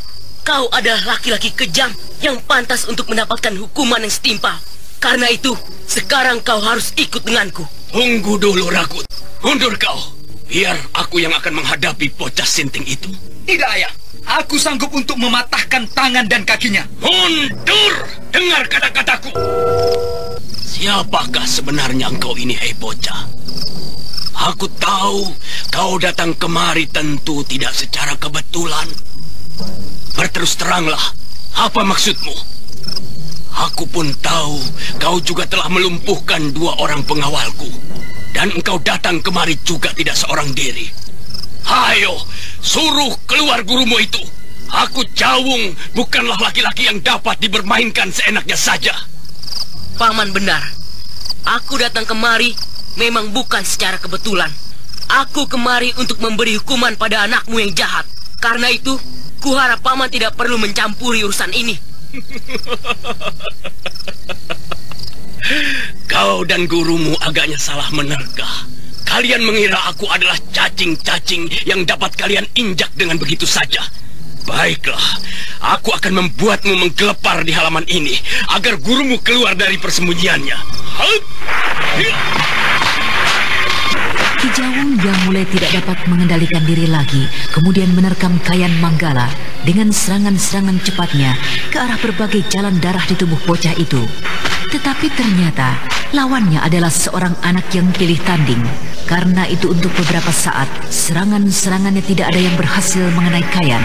Kau adalah laki-laki kejam yang pantas untuk mendapatkan hukuman yang setimpal. Karena itu, sekarang kau harus ikut denganku. Tunggu dulu, Ragut. Mundur kau. Biar aku yang akan menghadapi bocah sinting itu. Tidak, ayah. Aku sanggup untuk mematahkan tangan dan kakinya. Mundur! Dengar kata-kataku. Siapakah sebenarnya engkau ini, hei bocah? Aku tahu kau datang kemari tentu tidak secara kebetulan. Berterus teranglah, apa maksudmu? Aku pun tahu kau juga telah melumpuhkan dua orang pengawalku. Dan engkau datang kemari juga tidak seorang diri. Hayo, suruh keluar gurumu itu. Aku Jawung bukanlah laki-laki yang dapat dibermainkan seenaknya saja. Paman benar. Aku datang kemari memang bukan secara kebetulan. Aku kemari untuk memberi hukuman pada anakmu yang jahat. Karena itu, kuharap paman tidak perlu mencampuri urusan ini. Kau dan gurumu agaknya salah menerka. Kalian mengira aku adalah cacing-cacing yang dapat kalian injak dengan begitu saja. Baiklah, aku akan membuatmu menggelepar di halaman ini agar gurumu keluar dari persembunyiannya. Ki Jawung yang mulai tidak dapat mengendalikan diri lagi, kemudian menerkam Kayan Manggala dengan serangan-serangan cepatnya ke arah berbagai jalan darah di tubuh bocah itu. Tetapi ternyata lawannya adalah seorang anak yang pilih tanding. Karena itu untuk beberapa saat serangan-serangannya tidak ada yang berhasil mengenai Kayan.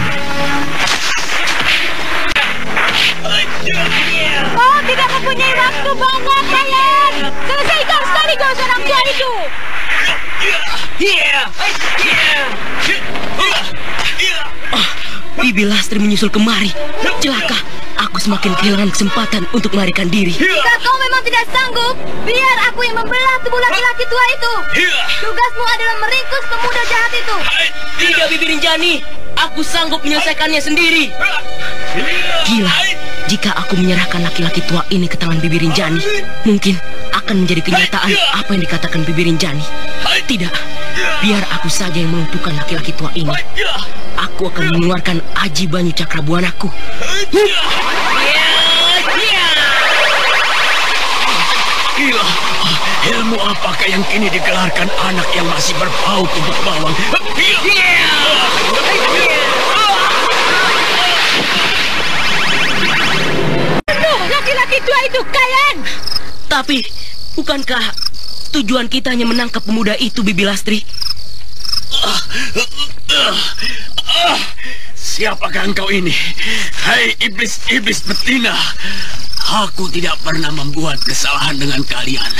Kau tidak mempunyai waktu banyak, Kayan. Selesaikan sekaligus orang tua itu. Bibi Lastri menyusul kemari. Celaka, aku semakin kehilangan kesempatan untuk melarikan diri. Jika kau memang tidak sanggup, biar aku yang membelah tubuh laki-laki tua itu. Tugasmu adalah meringkus pemuda jahat itu. Tidak, Bibi Rinjani. Aku sanggup menyelesaikannya sendiri. Gila, jika aku menyerahkan laki-laki tua ini ke tangan Bibi Rinjani, mungkin akan menjadi kenyataan apa yang dikatakan Bibi Rinjani. Tidak, biar aku saja yang melumpuhkan laki-laki tua ini. Aku akan mengeluarkan aji banyu cakrabuanaku. Gila, ilmu apakah yang kini digelarkan anak yang masih berbau kubuk bawang? Laki-laki tua itu, Kayan. Tapi, bukankah tujuan kita hanya menangkap pemuda itu, Bibi Lastri? Siapakah engkau ini? Hai iblis-iblis betina. Aku tidak pernah membuat kesalahan dengan kalian.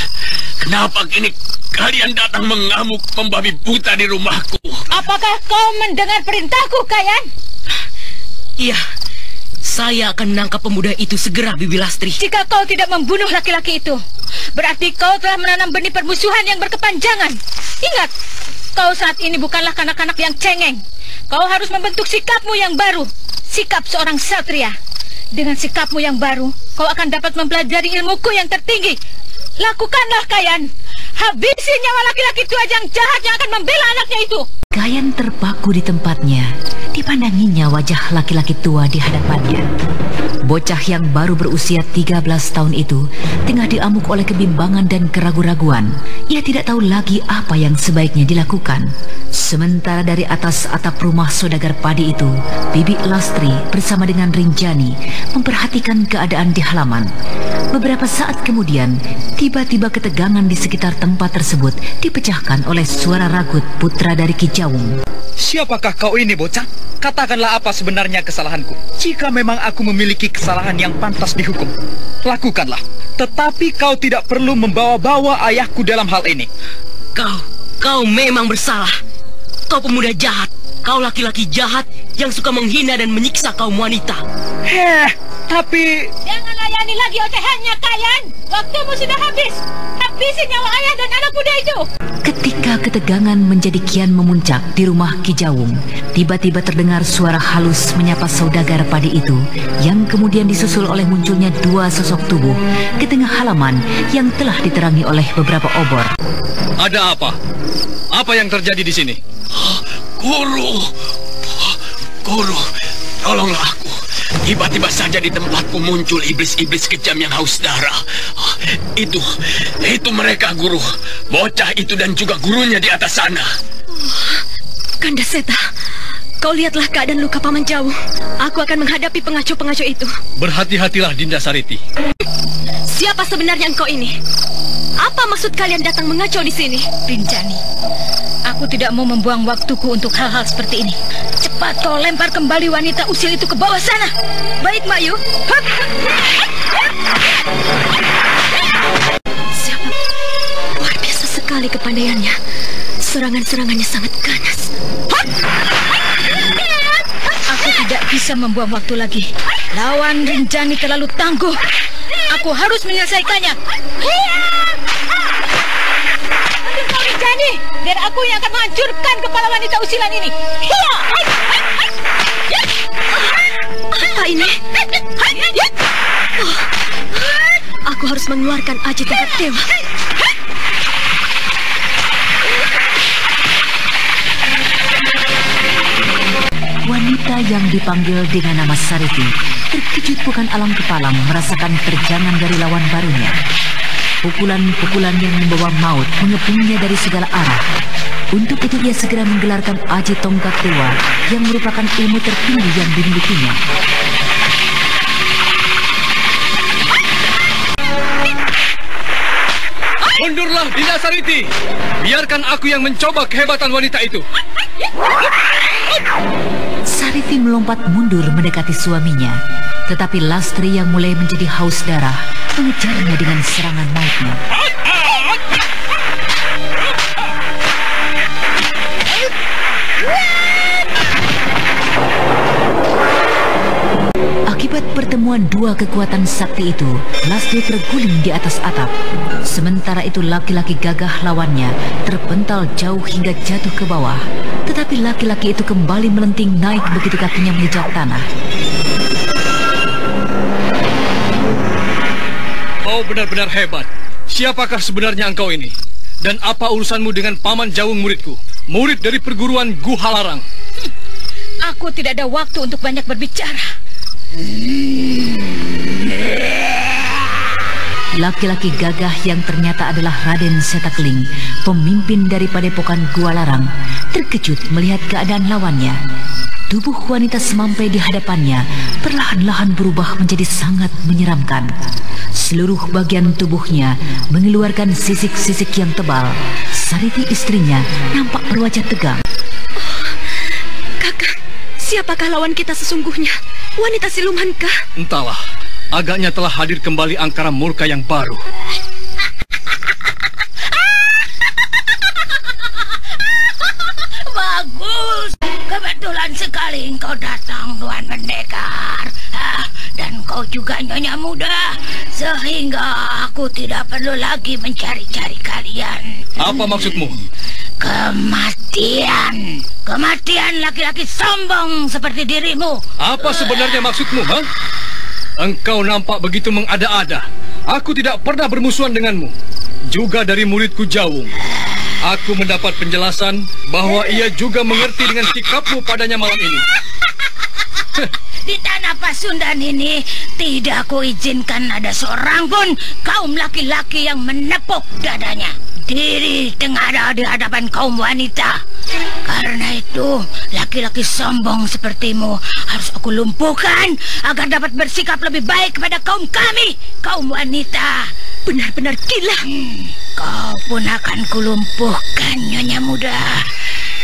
Kenapa kini kalian datang mengamuk membabi buta di rumahku? Apakah kau mendengar perintahku, Kayan? Iya, saya akan menangkap pemuda itu segera, Bibi Lastri. Jika kau tidak membunuh laki-laki itu, berarti kau telah menanam benih permusuhan yang berkepanjangan. Ingat, kau saat ini bukanlah kanak-kanak yang cengeng. Kau harus membentuk sikapmu yang baru. Sikap seorang satria. Dengan sikapmu yang baru, kau akan dapat mempelajari ilmuku yang tertinggi. Lakukanlah, Kayan. Habisi nyawa laki-laki tua yang jahat yang akan membela anaknya itu. Kayan terpaku di tempatnya. Dipandanginya wajah laki-laki tua di hadapannya. Bocah yang baru berusia 13 tahun itu tengah diamuk oleh kebimbangan dan keraguan-raguan. Ia tidak tahu lagi apa yang sebaiknya dilakukan. Sementara dari atas atap rumah saudagar padi itu, Bibi Lastri bersama dengan Rinjani memperhatikan keadaan di halaman. Beberapa saat kemudian, tiba-tiba ketegangan di sekitar tempat tersebut dipecahkan oleh suara ragut putra dari Ki Jawung. Siapakah kau ini, bocah? Katakanlah apa sebenarnya kesalahanku. Jika memang aku memiliki kesalahan yang pantas dihukum, lakukanlah. Tetapi kau tidak perlu membawa-bawa ayahku dalam hal ini. Kau memang bersalah. Kau pemuda jahat. Kau laki-laki jahat yang suka menghina dan menyiksa kaum wanita. Tapi... Jangan layani lagi ocehannya, Kayan. Waktumu sudah habis. Habisi nyawa ayah dan anak muda itu. Ketika ketegangan menjadi kian memuncak di rumah Ki Jawung, tiba-tiba terdengar suara halus menyapa saudagar padi itu, yang kemudian disusul oleh munculnya dua sosok tubuh ke tengah halaman yang telah diterangi oleh beberapa obor. Ada apa? Apa yang terjadi di sini? Guru, tolonglah aku. Tiba-tiba saja di tempatku muncul iblis-iblis kejam yang haus darah. Itu mereka, Guru. Bocah itu dan juga gurunya di atas sana. Kanda Seta, kau lihatlah keadaan luka Paman Jawung. Aku akan menghadapi pengaco-pengaco itu. Berhati-hatilah, Dinda Sariti. Siapa sebenarnya engkau ini? Apa maksud kalian datang mengacau di sini? Rinjani, aku tidak mau membuang waktuku untuk hal-hal seperti ini. Cepat kau lempar kembali wanita usil itu ke bawah sana. Baik, Mbak Yu. Siapa? Luar biasa sekali kepandaiannya. Serangan-serangannya sangat ganas. Aku tidak bisa membuang waktu lagi. Lawan Rinjani terlalu tangguh. Aku harus menyelesaikannya. Rinjani, biar aku yang akan menghancurkan kepala wanita usilan ini. Apa ini? Aku harus mengeluarkan aji tingkat dewa. Wanita yang dipanggil dengan nama Sariti terkejut bukan alam kepala merasakan terjangan dari lawan barunya. Pukulan-pukulan yang membawa maut mengepungnya dari segala arah. Untuk itu ia segera menggelarkan aji tongkat dewa yang merupakan ilmu tertinggi yang dimilikinya. Mundurlah, Dinda Sariti. Biarkan aku yang mencoba kehebatan wanita itu. Sariti melompat mundur mendekati suaminya, tetapi Lastri yang mulai menjadi haus darah mengejarnya dengan serangan mautnya. Akibat pertemuan dua kekuatan sakti itu, Lastri terguling di atas atap. Sementara itu laki-laki gagah lawannya terpental jauh hingga jatuh ke bawah. Tetapi laki-laki itu kembali melenting naik begitu kakinya menginjak tanah. Kau benar-benar hebat. Siapakah sebenarnya engkau ini? Dan apa urusanmu dengan Paman Jawung muridku? Murid dari perguruan Guhalarang. Aku tidak ada waktu untuk banyak berbicara. Laki-laki gagah yang ternyata adalah Raden Setakling, pemimpin dari padepokan Guhalarang, terkejut melihat keadaan lawannya. Tubuh wanita semampai di hadapannya perlahan-lahan berubah menjadi sangat menyeramkan. Seluruh bagian tubuhnya mengeluarkan sisik-sisik yang tebal. Sariti istrinya nampak berwajah tegang. Kakak, siapakah lawan kita sesungguhnya? Wanita silumankah? Entahlah, agaknya telah hadir kembali angkara murka yang baru. Bagus, kebetulan sekali engkau datang, Tuan Pendekar. Dan kau juga nyonya muda, sehingga aku tidak perlu lagi mencari-cari kalian. Apa maksudmu? Kematian. Kematian laki-laki sombong seperti dirimu. Apa sebenarnya maksudmu, ha? Engkau nampak begitu mengada-ada. Aku tidak pernah bermusuhan denganmu. Juga dari muridku Jawung. Aku mendapat penjelasan bahwa ia juga mengerti dengan sikapmu padanya malam ini. Di tanah Pasundan ini tidak aku izinkan ada seorang pun kaum laki-laki yang menepuk dadanya diri tengah di hadapan kaum wanita. Karena itu, laki-laki sombong sepertimu harus aku lumpuhkan agar dapat bersikap lebih baik kepada kaum kami, kaum wanita. Benar-benar gila. Kau pun akan kulumpuhkan, Nyonya Muda,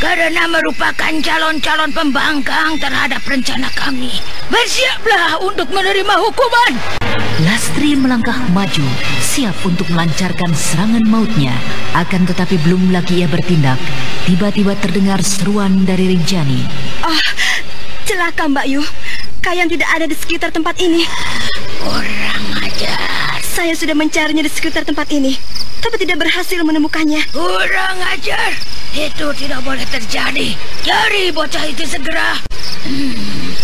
karena merupakan calon-calon pembangkang terhadap rencana kami. Bersiaplah untuk menerima hukuman. Lastri melangkah maju, siap untuk melancarkan serangan mautnya. Akan tetapi belum lagi ia bertindak, tiba-tiba terdengar seruan dari Rinjani. Celaka Mbak Yu. Kayang tidak ada di sekitar tempat ini. Kurang ajar. Saya sudah mencarinya di sekitar tempat ini, tapi tidak berhasil menemukannya. Kurang ajar. Itu tidak boleh terjadi. Cari bocah itu segera.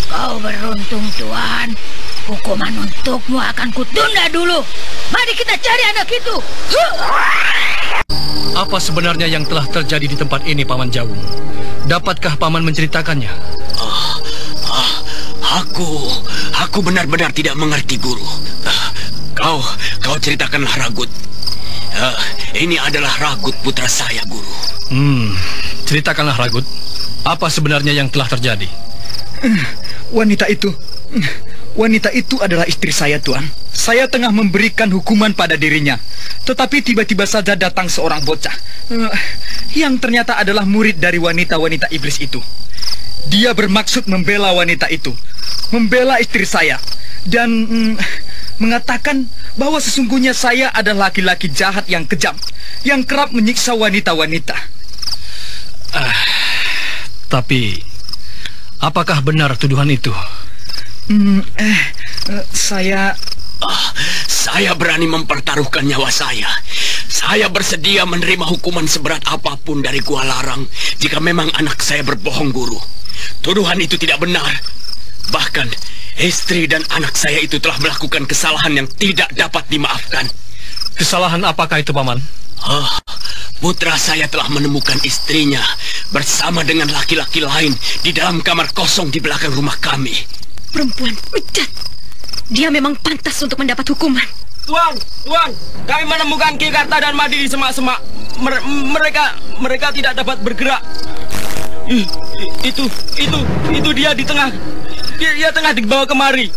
Kau beruntung, Tuan. Hukuman untukmu akan kutunda dulu. Mari kita cari anak itu. Apa sebenarnya yang telah terjadi di tempat ini, Paman Jawung? Dapatkah Paman menceritakannya? Aku benar-benar tidak mengerti, Guru. Kau ceritakanlah, Ragut. Ini adalah Ragut, putra saya, Guru. Ceritakanlah, Ragut. Apa sebenarnya yang telah terjadi? Wanita itu adalah istri saya, Tuan. Saya tengah memberikan hukuman pada dirinya. Tetapi tiba-tiba saja datang seorang bocah yang ternyata adalah murid dari wanita-wanita iblis itu. Dia bermaksud membela wanita itu, membela istri saya, dan mengatakan bahwa sesungguhnya saya adalah laki-laki jahat yang kejam, yang kerap menyiksa wanita-wanita. Tapi, apakah benar tuduhan itu? Saya berani mempertaruhkan nyawa saya. Saya bersedia menerima hukuman seberat apapun dari Gua Larang jika memang anak saya berbohong, Guru. Tuduhan itu tidak benar. Bahkan, istri dan anak saya itu telah melakukan kesalahan yang tidak dapat dimaafkan. Kesalahan apakah itu, Paman? Putra saya telah menemukan istrinya bersama dengan laki-laki lain di dalam kamar kosong di belakang rumah kami. Perempuan bejat. Dia memang pantas untuk mendapat hukuman. Tuan, kami menemukan Ki Karta dan Madi di semak-semak. Mereka tidak dapat bergerak. Itu dia di tengah. Dia tengah dibawa kemari.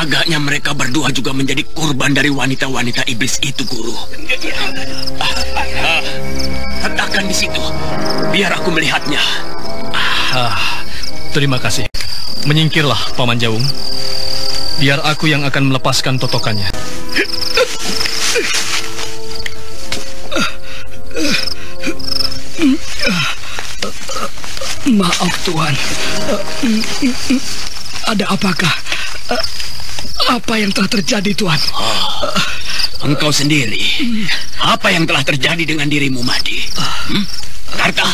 Agaknya mereka berdua juga menjadi korban dari wanita-wanita iblis itu, Guru. Letakkan di situ, biar aku melihatnya. Terima kasih. Menyingkirlah, Paman Jawung. Biar aku yang akan melepaskan totokannya. Maaf, Tuan. Ada apakah? Apa yang telah terjadi, Tuan? Engkau sendiri. Apa yang telah terjadi dengan dirimu, Madi? Karta?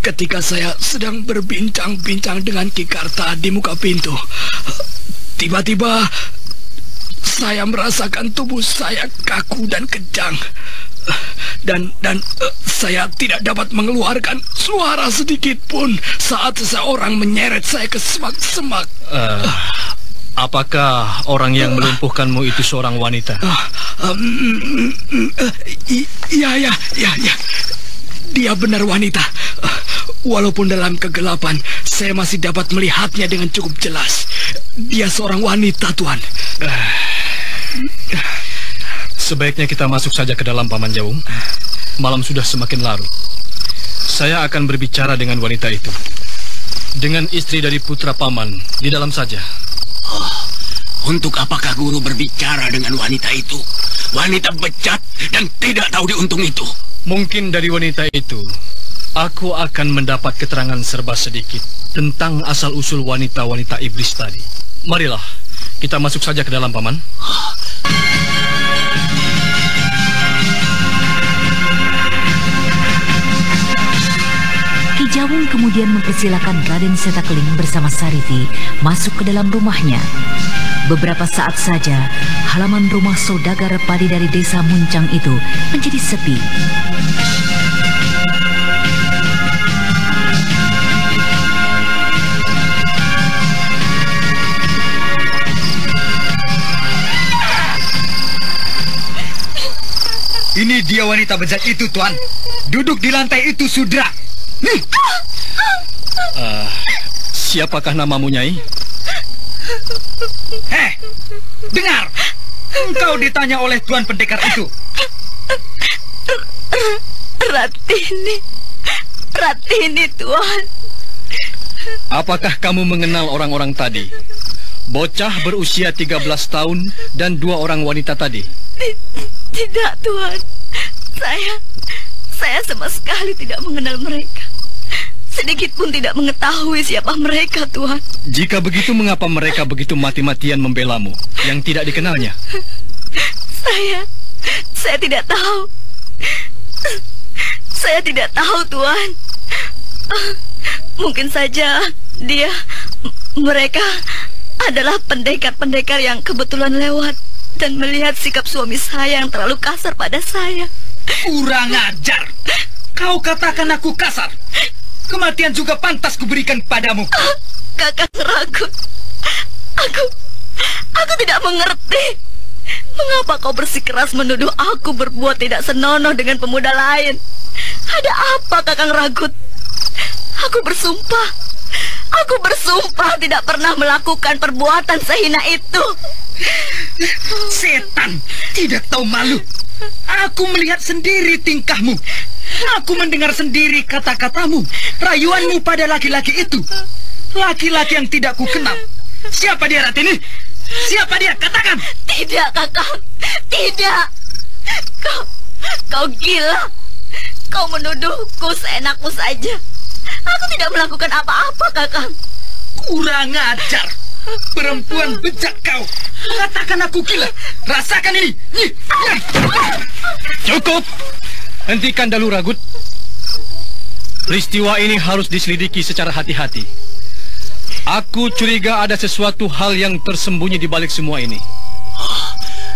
Ketika saya sedang berbincang-bincang dengan Ki Karta di muka pintu, tiba-tiba saya merasakan tubuh saya kaku dan kejang. Dan saya tidak dapat mengeluarkan suara sedikit pun saat seseorang menyeret saya ke semak-semak. Apakah orang yang melumpuhkanmu itu seorang wanita? Ya. Dia benar wanita. Walaupun dalam kegelapan, saya masih dapat melihatnya dengan cukup jelas. Dia seorang wanita, Tuan. Sebaiknya kita masuk saja ke dalam, Paman Jawung. Malam sudah semakin larut. Saya akan berbicara dengan wanita itu. Dengan istri dari putra Paman di dalam saja. Untuk apakah Guru berbicara dengan wanita itu? Wanita bejat dan tidak tahu diuntung itu. Mungkin dari wanita itu aku akan mendapat keterangan serba sedikit tentang asal-usul wanita-wanita iblis tadi. Marilah, kita masuk saja ke dalam, Paman. Ki Jawung kemudian kemudian mempersilakan Raden Setakling bersama Sarifi masuk ke dalam rumahnya. Beberapa saat saja, halaman rumah saudagar padi dari desa Muncang itu menjadi sepi. Ini dia wanita bejat itu, Tuan. Duduk di lantai itu, Sudra. Siapakah namamu, Nyai? Dengar. Engkau ditanya oleh Tuan Pendekar itu. Ratini, Tuan. Apakah kamu mengenal orang-orang tadi? Bocah berusia 13 tahun dan 2 orang wanita tadi. Tidak, Tuan. Saya sama sekali tidak mengenal mereka. Sedikit pun tidak mengetahui siapa mereka, Tuan. Jika begitu, mengapa mereka begitu mati-matian membelamu yang tidak dikenalnya? Saya tidak tahu. Saya tidak tahu, Tuan. Mungkin saja mereka adalah pendekar-pendekar yang kebetulan lewat dan melihat sikap suami saya yang terlalu kasar pada saya. Kurang ajar. Kau katakan aku kasar. Kematian juga pantas kuberikan padamu. Kakang Ragut, aku tidak mengerti. Mengapa kau bersikeras menuduh aku berbuat tidak senonoh dengan pemuda lain? Ada apa, Kakang Ragut? Aku bersumpah tidak pernah melakukan perbuatan sehina itu. Setan, tidak tahu malu. Aku melihat sendiri tingkahmu. Aku mendengar sendiri kata-katamu, rayuanmu pada laki-laki itu. Laki-laki yang tidak kukenal. Siapa dia, Ratini? Siapa dia? Katakan. Tidak, Kakang. Tidak. Kau gila. Kau menuduhku seenakmu saja. Aku tidak melakukan apa-apa, Kakang. Kurang ajar. Perempuan bejat kau. Mengatakan aku gila. Rasakan ini. Cukup. Hentikan dulu, Ragut. Peristiwa ini harus diselidiki secara hati-hati. Aku curiga ada sesuatu hal yang tersembunyi di balik semua ini.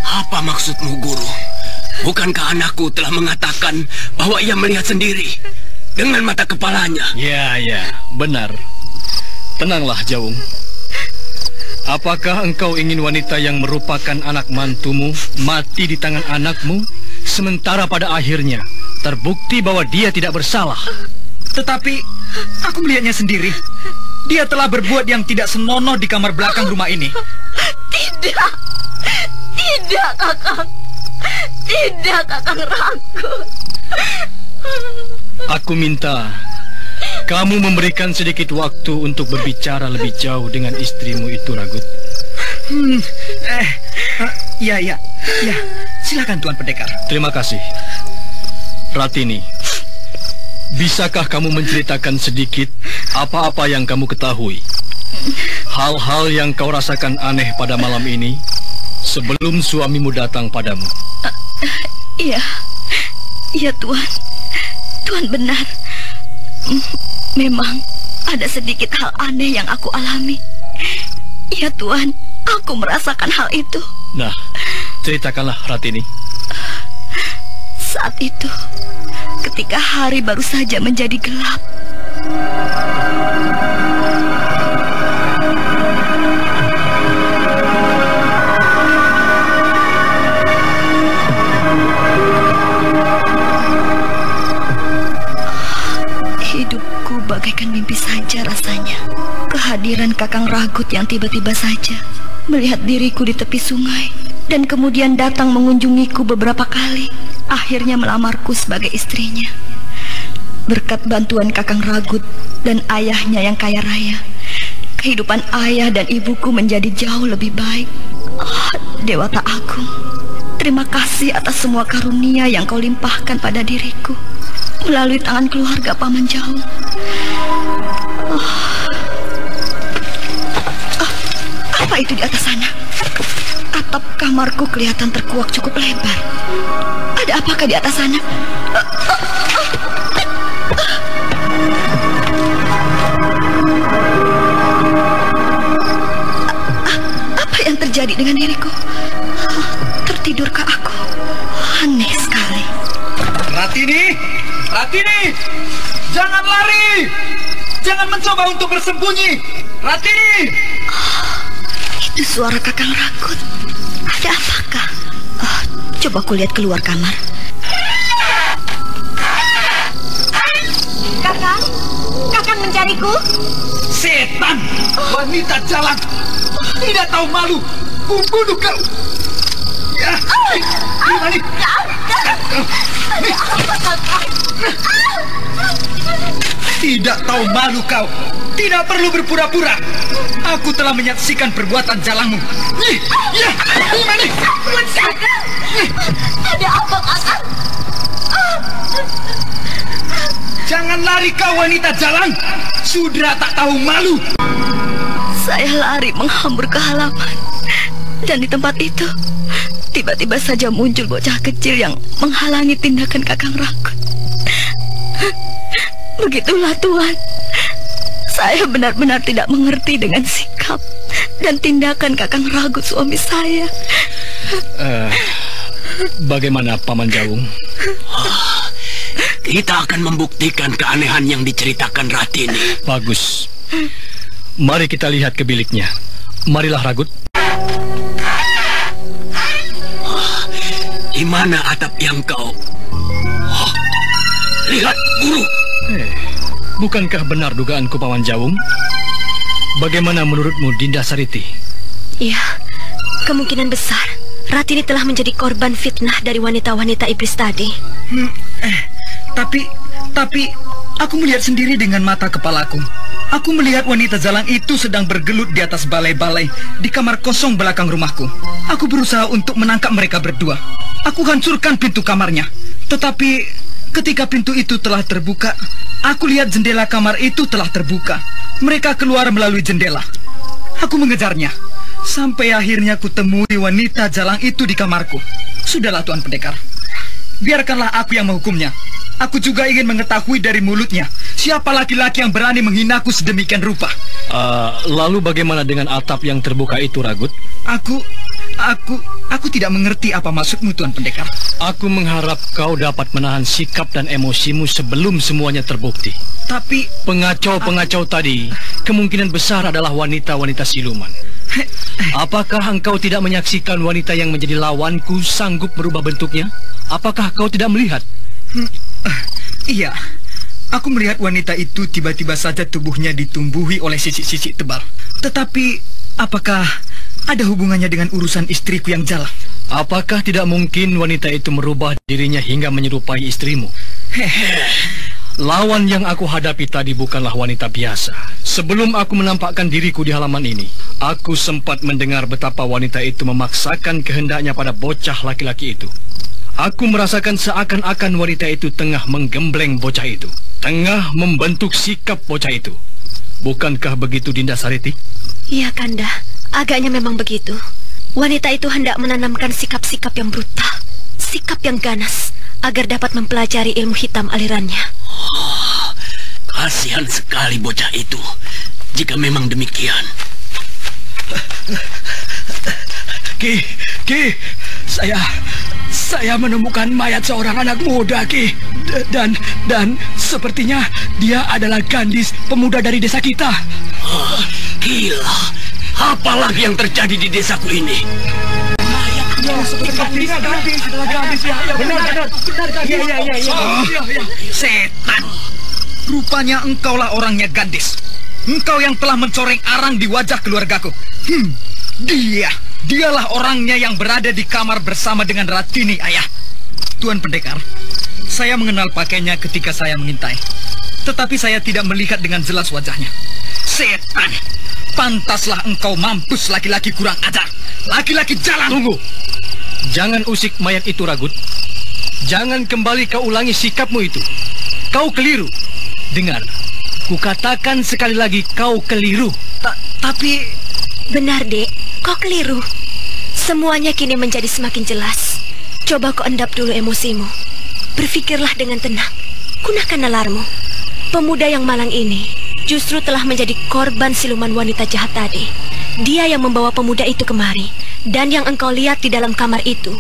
Apa maksudmu, Guru? Bukankah anakku telah mengatakan bahwa ia melihat sendiri dengan mata kepalanya? Ya, benar. Tenanglah, Jawung. Apakah engkau ingin wanita yang merupakan anak mantumu mati di tangan anakmu, sementara pada akhirnya terbukti bahwa dia tidak bersalah? Tetapi aku melihatnya sendiri. Dia telah berbuat yang tidak senonoh di kamar belakang rumah ini. Tidak, Kakang. Tidak, Kakang Ragut. Aku minta kamu memberikan sedikit waktu untuk berbicara lebih jauh dengan istrimu itu, Ragut. Ya. Silakan, Tuan Pendekar. Terima kasih. Ratini, bisakah kamu menceritakan sedikit apa-apa yang kamu ketahui? Hal-hal yang kau rasakan aneh pada malam ini sebelum suamimu datang padamu. Iya, Tuan. Tuan benar. Memang ada sedikit hal aneh yang aku alami. Iya, Tuan. Aku merasakan hal itu. Nah, ceritakanlah, Ratini. Saat itu, ketika hari baru saja menjadi gelap, hidupku bagaikan mimpi saja rasanya. Kehadiran Kakang Ragut yang tiba-tiba saja melihat diriku di tepi sungai dan kemudian datang mengunjungiku beberapa kali, akhirnya melamarku sebagai istrinya. Berkat bantuan Kakang Ragut dan ayahnya yang kaya raya, kehidupan ayah dan ibuku menjadi jauh lebih baik. Dewata Agung, terima kasih atas semua karunia yang kau limpahkan pada diriku melalui tangan keluarga Paman Jauh. Apa itu di atas sana? Atap kamarku kelihatan terkuak cukup lebar. Ada apakah di atas sana? terjadi dengan diriku? Tertidurkah aku? Aneh sekali. Ratini! Ratini! Jangan lari! Jangan mencoba untuk bersembunyi! Ratini! Itu suara Kakang Rakut. Ada apakah? Coba aku lihat keluar kamar. Kakang mencariku? Setan! Wanita jalan! Tidak tahu malu! Kubunuh kau! Ya! Gimana? Tidak tahu malu kau! Tidak perlu berpura-pura! Aku telah menyaksikan perbuatan jalangmu! Ya! Gimana? Ada apa, Kakang? Jangan lari kau, wanita jalan! Sudah tak tahu malu! Saya lari menghambur ke halaman. Dan di tempat itu, tiba-tiba saja muncul bocah kecil yang menghalangi tindakan Kakang Rakut. Begitulah, Tuan. Saya benar-benar tidak mengerti dengan sikap dan tindakan Kakang Rakut, suami saya. Bagaimana, Paman Jawung? Kita akan membuktikan keanehan yang diceritakan Ratini. Bagus. Mari kita lihat ke biliknya. Marilah, Ragut. Di mana atap yang kau... lihat, Guru. Bukankah benar dugaanku, Paman Jawung? Bagaimana menurutmu, Dinda Sariti? Iya, kemungkinan besar Ratini telah menjadi korban fitnah dari wanita-wanita iblis tadi. Tapi aku melihat sendiri dengan mata kepalaku. Aku melihat wanita jalang itu sedang bergelut di atas balai-balai di kamar kosong belakang rumahku. Aku berusaha untuk menangkap mereka berdua. Aku hancurkan pintu kamarnya. Tetapi ketika pintu itu telah terbuka, aku lihat jendela kamar itu telah terbuka. Mereka keluar melalui jendela. Aku mengejarnya. Sampai akhirnya ku temui wanita jalang itu di kamarku. Sudahlah, Tuan Pendekar. Biarkanlah aku yang menghukumnya. Aku juga ingin mengetahui dari mulutnya siapa laki-laki yang berani menghinaku sedemikian rupa. Lalu bagaimana dengan atap yang terbuka itu, Ragut? Aku tidak mengerti apa maksudmu, Tuan Pendekar. Aku mengharap kau dapat menahan sikap dan emosimu sebelum semuanya terbukti. Tapi pengacau-pengacau tadi kemungkinan besar adalah wanita-wanita siluman. Apakah engkau tidak menyaksikan wanita yang menjadi lawanku sanggup berubah bentuknya? Apakah kau tidak melihat? Iya, aku melihat wanita itu tiba-tiba saja tubuhnya ditumbuhi oleh sisik-sisik tebal. Tetapi, apakah ada hubungannya dengan urusan istriku yang jalan? Apakah tidak mungkin wanita itu merubah dirinya hingga menyerupai istrimu? Lawan yang aku hadapi tadi bukanlah wanita biasa. Sebelum aku menampakkan diriku di halaman ini, aku sempat mendengar betapa wanita itu memaksakan kehendaknya pada bocah laki-laki itu. Aku merasakan seakan-akan wanita itu tengah menggembleng bocah itu, tengah membentuk sikap bocah itu. Bukankah begitu, Dinda Sariti? Iya, Kanda. Agaknya memang begitu. Wanita itu hendak menanamkan sikap-sikap yang brutal, sikap yang ganas, agar dapat mempelajari ilmu hitam alirannya. Kasihan sekali bocah itu, jika memang demikian. Ki, saya menemukan mayat seorang anak muda, Ki. Dan sepertinya dia adalah gadis pemuda dari desa kita. Gila, apalagi yang terjadi di desaku ini? Setan, rupanya engkaulah orangnya, gadis. Engkau yang telah mencoreng arang di wajah keluargaku. Dialah orangnya yang berada di kamar bersama dengan Ratini, ayah. Tuan Pendekar, saya mengenal pakainya ketika saya mengintai. Tetapi saya tidak melihat dengan jelas wajahnya. Setan, pantaslah engkau mampus, laki-laki kurang ajar. Laki-laki jalan. Tunggu. Jangan usik mayat itu, Ragut. Jangan kembali kau ulangi sikapmu itu. Kau keliru. Dengar, kukatakan sekali lagi, kau keliru. Tapi... Benar, Dek. Kau keliru. Semuanya kini menjadi semakin jelas. Coba kau endap dulu emosimu. Berpikirlah dengan tenang. Gunakan nalarmu. Pemuda yang malang ini justru telah menjadi korban siluman wanita jahat tadi. Dia yang membawa pemuda itu kemari Dan yang engkau lihat di dalam kamar itu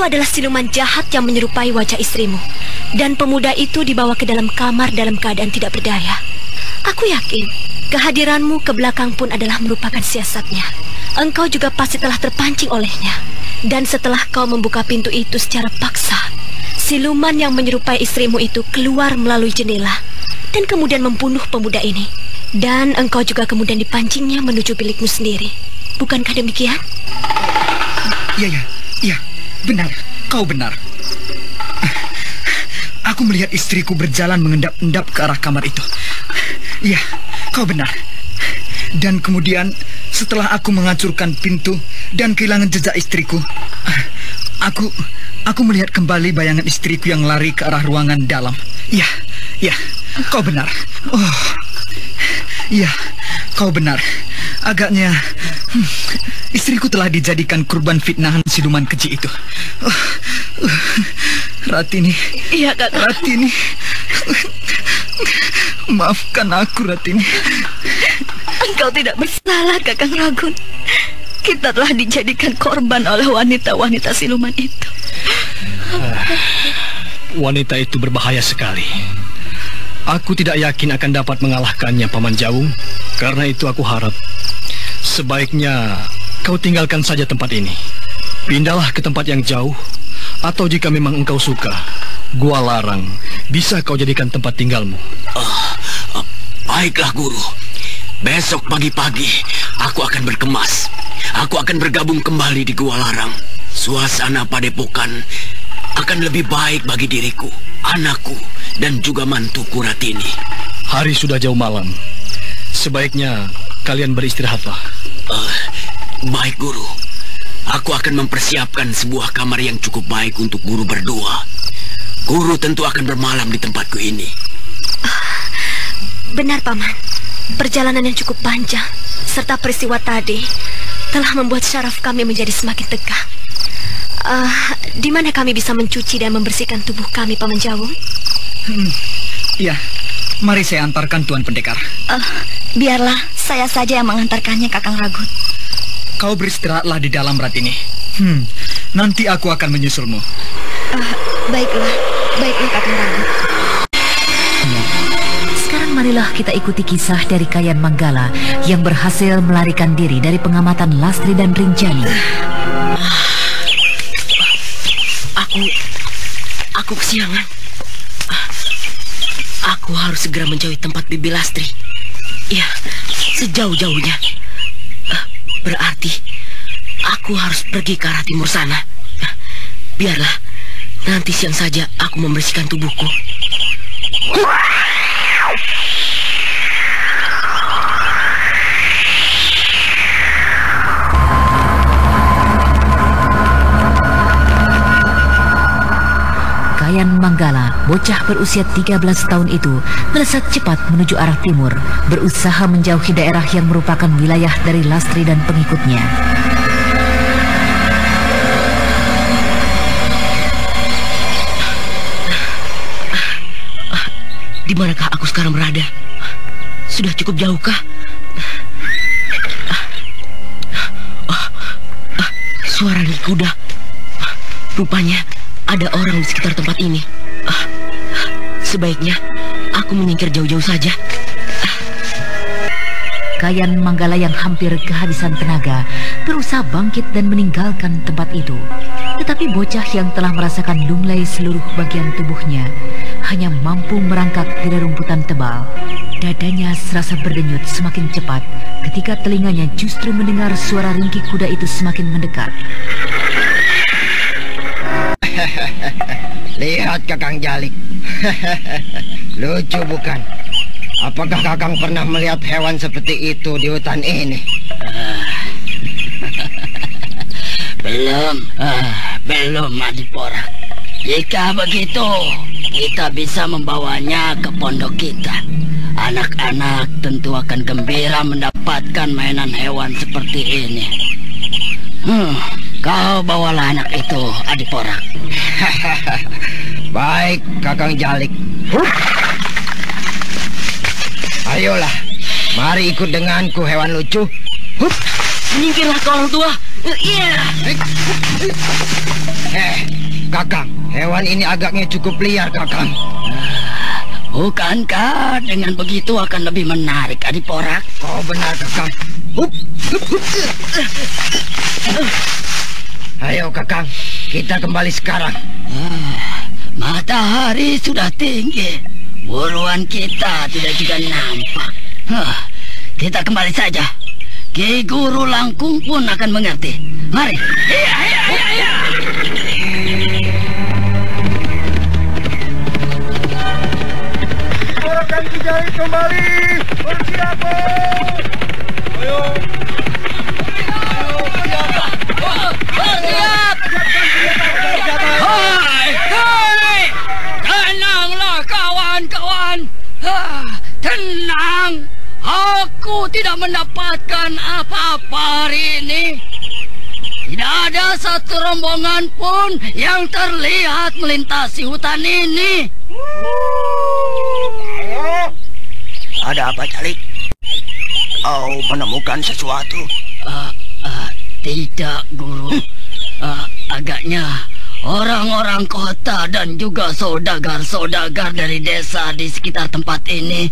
adalah siluman jahat yang menyerupai wajah istrimu. Dan pemuda itu dibawa ke dalam kamar dalam keadaan tidak berdaya. Aku yakin kehadiranmu ke belakang pun adalah merupakan siasatnya. Engkau juga pasti telah terpancing olehnya. Dan setelah kau membuka pintu itu secara paksa, siluman yang menyerupai istrimu itu keluar melalui jendela dan kemudian membunuh pemuda ini. Dan engkau juga kemudian dipancingnya menuju bilikmu sendiri. Bukankah demikian? Iya, benar. Kau benar. Aku melihat istriku berjalan mengendap-endap ke arah kamar itu. Iya, kau benar. Dan kemudian setelah aku menghancurkan pintu dan kehilangan jejak istriku, aku melihat kembali bayangan istriku yang lari ke arah ruangan dalam. Iya, kau benar. Oh, iya, kau benar. Agaknya istriku telah dijadikan kurban fitnahan siluman keji itu. Ratini. Iya, Kakang. Ratini. Maafkan aku, Ratini. Engkau tidak bersalah, Kakang Ragun. Kita telah dijadikan korban oleh wanita-wanita siluman itu. Wanita itu berbahaya sekali. Aku tidak yakin akan dapat mengalahkannya, Paman Jawung. Karena itu aku harap sebaiknya kau tinggalkan saja tempat ini. Pindahlah ke tempat yang jauh. Atau jika memang engkau suka, Gua Larang bisa kau jadikan tempat tinggalmu. Baiklah, Guru. Besok pagi-pagi aku akan berkemas. Aku akan bergabung kembali di Gua Larang. Suasana padepokan akan lebih baik bagi diriku, anakku, dan juga mantuku Ratini. Hari sudah jauh malam. Sebaiknya kalian beristirahatlah. Baik, Guru. Aku akan mempersiapkan sebuah kamar yang cukup baik untuk Guru berdua. Guru tentu akan bermalam di tempatku ini. Benar, Paman. Perjalanan yang cukup panjang serta peristiwa tadi telah membuat syaraf kami menjadi semakin tegang. Di mana kami bisa mencuci dan membersihkan tubuh kami, Paman Jawung? Iya, mari saya antarkan Tuan Pendekar. Biarlah saya saja yang mengantarkannya, Kakang Ragun. Kau beristirahatlah di dalam, Ratini. Nanti aku akan menyusulmu. Baiklah, Kakang Ragun. Sekarang marilah kita ikuti kisah dari Kayan Manggala yang berhasil melarikan diri dari pengamatan Lastri dan Rinjani. Aku kesiangan. Aku harus segera menjauhi tempat Bibi Lastri. Ya, sejauh-jauhnya. Berarti aku harus pergi ke arah timur sana. Biarlah, nanti siang saja aku membersihkan tubuhku. Kayan Manggala, bocah berusia 13 tahun itu, melesat cepat menuju arah timur, berusaha menjauhi daerah yang merupakan wilayah dari Lastri dan pengikutnya. Di manakah aku sekarang berada? Sudah cukup jauhkah? Suara kuda. Rupanya ada orang di sekitar tempat ini. Sebaiknya aku menyingkir jauh-jauh saja. Kayan Manggala yang hampir kehabisan tenaga berusaha bangkit dan meninggalkan tempat itu. Tetapi bocah yang telah merasakan lunglai seluruh bagian tubuhnya hanya mampu merangkak di rerumputan tebal. Dadanya serasa berdenyut semakin cepat ketika telinganya justru mendengar suara ringkih kuda itu semakin mendekat. Lihat Kakang Jalik. Lucu bukan? Apakah Kakang pernah melihat hewan seperti itu di hutan ini? Belum Adipora. Jika begitu, kita bisa membawanya ke pondok kita. Anak-anak tentu akan gembira mendapatkan mainan hewan seperti ini. Kau bawalah anak itu, Adipora. Baik, Kakang Jalik. Ayolah, mari ikut denganku, hewan lucu. Menyingkirlah kau, orang tua. Kakang, hewan ini agaknya cukup liar, Kakang. Bukankah dengan begitu akan lebih menarik, Adiporak? Oh, benar, Kakang. Ayo, Kakang, kita kembali sekarang. Matahari sudah tinggi. Buruan kita tidak juga nampak. Kita kembali saja. Ki Guru Langkung pun akan mengerti. Mari. Iya. Akan dijahit kembali. Bersiap. Ayo. Bersiap. Hai. Tenanglah kawan-kawan. Tenang. Aku tidak mendapatkan apa-apa hari ini. Tidak ada satu rombongan pun yang terlihat melintasi hutan ini. Ada apa, Calik? Kau menemukan sesuatu? Tidak, Guru. Agaknya orang-orang kota dan juga saudagar-saudagar dari desa di sekitar tempat ini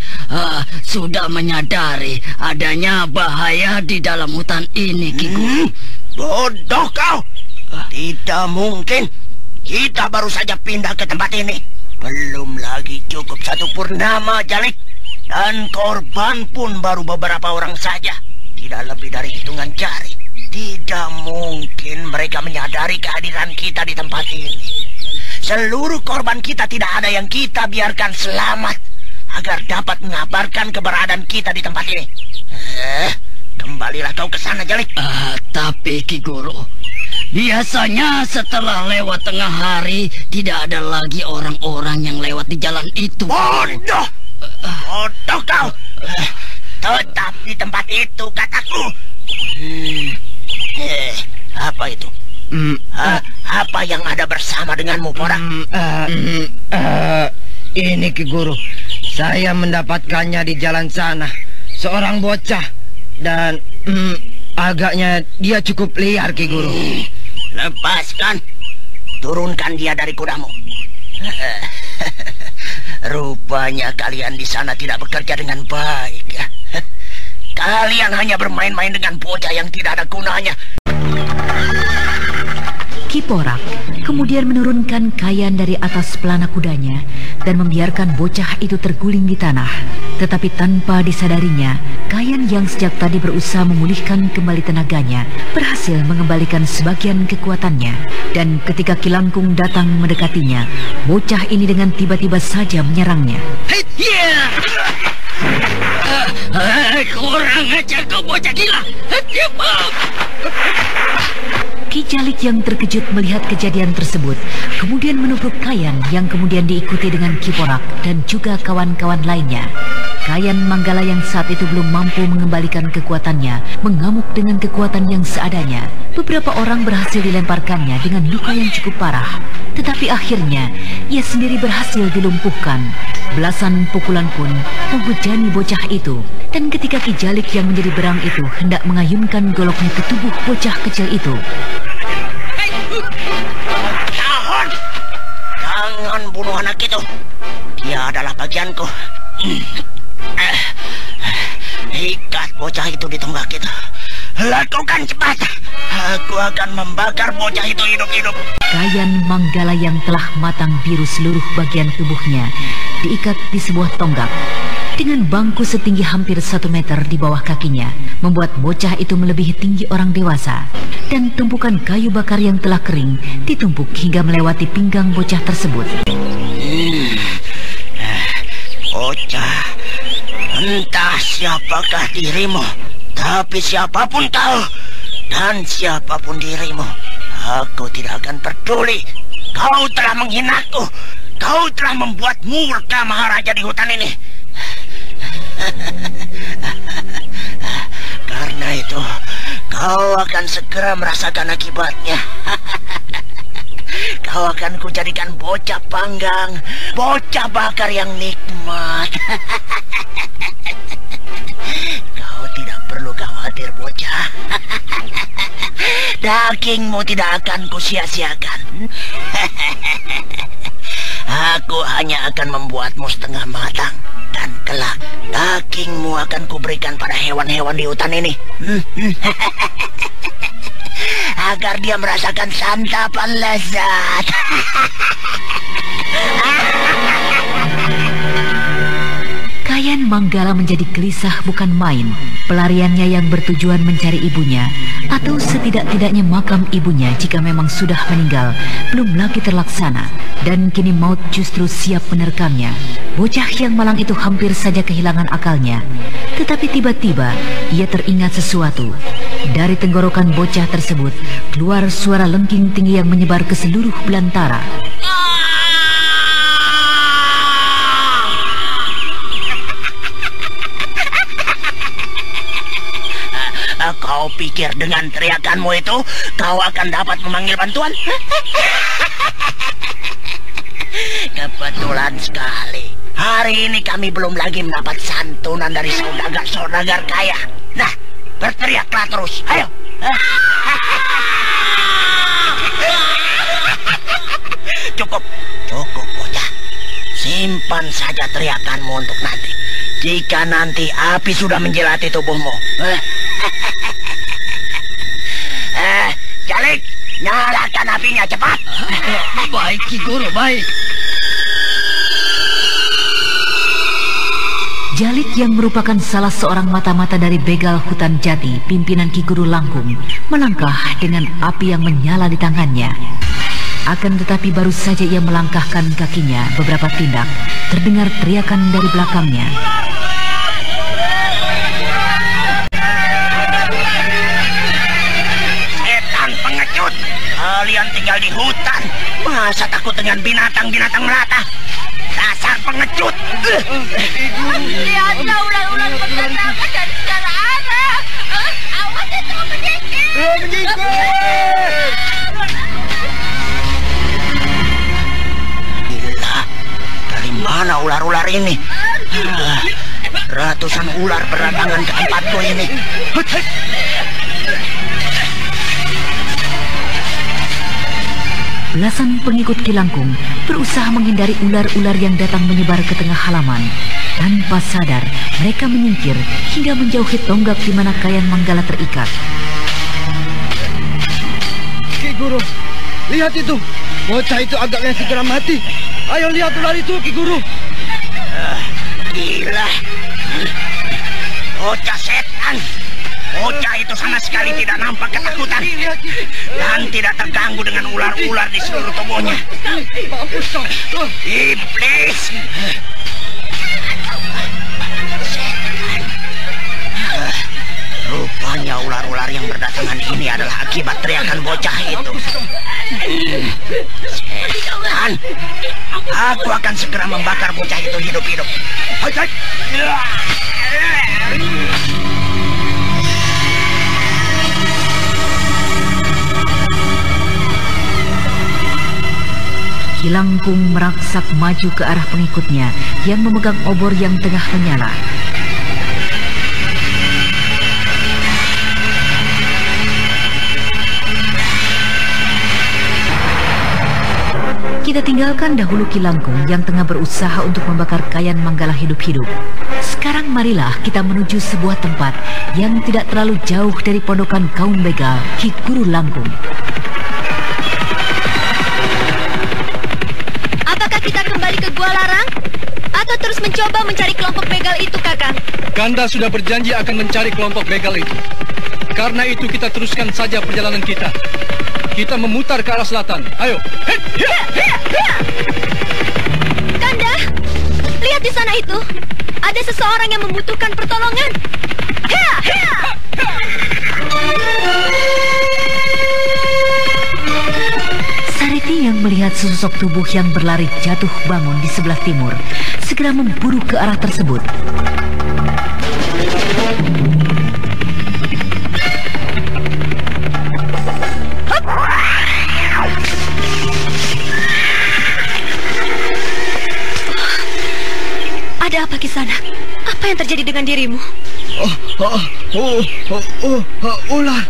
sudah menyadari adanya bahaya di dalam hutan ini, Ki Guru. Bodoh kau! Tidak mungkin. Kita baru saja pindah ke tempat ini. Belum lagi cukup satu purnama, Jalik. Dan korban pun baru beberapa orang saja. Tidak lebih dari hitungan jari. Tidak mungkin mereka menyadari kehadiran kita di tempat ini. Seluruh korban kita tidak ada yang kita biarkan selamat agar dapat mengabarkan keberadaan kita di tempat ini. Kembalilah kau ke sana, Jalik. Tapi Ki Guru, biasanya setelah lewat tengah hari tidak ada lagi orang-orang yang lewat di jalan itu. Bodoh! Bodoh kau! Tetap di tempat itu, kataku. Apa itu? Apa yang ada bersama denganmu, Porak? Ini, Ki Guru. Saya mendapatkannya di jalan sana. Seorang bocah. Dan agaknya dia cukup liar, Ki Guru. Lepaskan. Turunkan dia dari kudamu. Rupanya kalian di sana tidak bekerja dengan baik, ya. Kalian hanya bermain-main dengan bocah yang tidak ada gunanya. Ki Porak kemudian menurunkan Kayan dari atas pelana kudanya dan membiarkan bocah itu terguling di tanah. Tetapi tanpa disadarinya, Kayan yang sejak tadi berusaha memulihkan kembali tenaganya berhasil mengembalikan sebagian kekuatannya. Dan ketika Ki Langkung datang mendekatinya, bocah ini dengan tiba-tiba saja menyerangnya. Kurang ajar kau, bocah gila. Ki Jalik yang terkejut melihat kejadian tersebut kemudian menubruk Kayan yang kemudian diikuti dengan Ki Porak dan juga kawan-kawan lainnya. Kayan Manggala yang saat itu belum mampu mengembalikan kekuatannya mengamuk dengan kekuatan yang seadanya. Beberapa orang berhasil dilemparkannya dengan luka yang cukup parah. Tetapi akhirnya ia sendiri berhasil dilumpuhkan. Belasan pukulan pun menghujani bocah itu. Dan ketika Ki Jalik yang menjadi berang itu hendak mengayunkan goloknya ke tubuh bocah kecil itu, Tahan! Jangan bunuh anak itu. Dia adalah bagianku. Ikat bocah itu di tonggak itu. Lakukan cepat. Aku akan membakar bocah itu hidup-hidup. Kayan Manggala yang telah matang biru seluruh bagian tubuhnya diikat di sebuah tonggak. Dengan bangku setinggi hampir 1 meter di bawah kakinya, membuat bocah itu melebihi tinggi orang dewasa. Dan tumpukan kayu bakar yang telah kering ditumpuk hingga melewati pinggang bocah tersebut. Bocah, entah siapakah dirimu, tapi siapapun kau dan siapapun dirimu, aku tidak akan peduli. Kau telah menghinaku. Kau telah membuat murka Maharaja di hutan ini. Karena itu, kau akan segera merasakan akibatnya. Kau akan kujadikan bocah panggang, bocah bakar yang nikmat. Kau tidak perlu khawatir, bocah. dagingmu tidak akan kusia-siakan. Aku hanya akan membuatmu setengah matang, dan kelak dagingmu akan kuberikan pada hewan-hewan di hutan ini. Agar dia merasakan santapan lezat. Kayan Manggala menjadi gelisah bukan main. Pelariannya yang bertujuan mencari ibunya, atau setidak-tidaknya makam ibunya jika memang sudah meninggal, belum lagi terlaksana. Dan kini maut justru siap menerkamnya. Bocah yang malang itu hampir saja kehilangan akalnya. Tetapi tiba-tiba ia teringat sesuatu. Dari tenggorokan bocah tersebut keluar suara lengking tinggi yang menyebar ke seluruh belantara. Kau pikir dengan teriakanmu itu kau akan dapat memanggil bantuan? Kebetulan sekali. Hari ini kami belum lagi mendapat santunan dari saudagar-saudagar kaya. Nah, berteriaklah terus. Ayo. Cukup bocah. Simpan saja teriakanmu untuk nanti. Jika nanti api sudah menjelati tubuhmu. Jalik, nyalakan apinya cepat. Baik, Ki Guru, baik. Jalik yang merupakan salah seorang mata-mata dari begal hutan jati, pimpinan Ki Guru Langkung, melangkah dengan api yang menyala di tangannya. Akan tetapi baru saja ia melangkahkan kakinya beberapa tindak, terdengar teriakan dari belakangnya. Setan pengecut, kalian tinggal di hutan, masa takut dengan binatang-binatang melata? Dasar pengecut. Lihatlah ular-ular berterbangan dari segala arah. Awas itu menjengkel. Gila, dari mana ular-ular ini? Ratusan ular berdatangan ke tempatku ini. Belasan pengikut Ki Langkung berusaha menghindari ular-ular yang datang menyebar ke tengah halaman. Tanpa sadar, mereka menyingkir hingga menjauhi tonggak di mana Kayan Manggala terikat. Ki Guru, lihat itu. Bocah itu agaknya segera mati. Ayo lihat ular itu, Ki Guru. Gila. Bocah setan. Bocah itu sama sekali tidak nampak ketakutan dan tidak terganggu dengan ular-ular di seluruh tubuhnya. Iblis! Rupanya ular-ular yang berdatangan ini adalah akibat teriakan bocah itu. Setan! Aku akan segera membakar bocah itu hidup-hidup. Ki Langkung meraksak maju ke arah pengikutnya yang memegang obor yang tengah menyala. Kita tinggalkan dahulu Ki Langkung yang tengah berusaha untuk membakar Kayan Manggala hidup-hidup. Sekarang marilah kita menuju sebuah tempat yang tidak terlalu jauh dari pondokan kaum begal Ki Guru Langkung. Apakah kita kembali ke Gua Larang? Atau terus mencoba mencari kelompok begal itu, Kakang? Ganda sudah berjanji akan mencari kelompok begal itu. Karena itu kita teruskan saja perjalanan kita. Kita memutar ke arah selatan. Ayo. Kanda, lihat di sana itu. Ada seseorang yang membutuhkan pertolongan. Sariti yang melihat sesosok tubuh yang berlari jatuh bangun di sebelah timur, segera memburu ke arah tersebut. Ada apa Kisana? Apa yang terjadi dengan dirimu? Ular.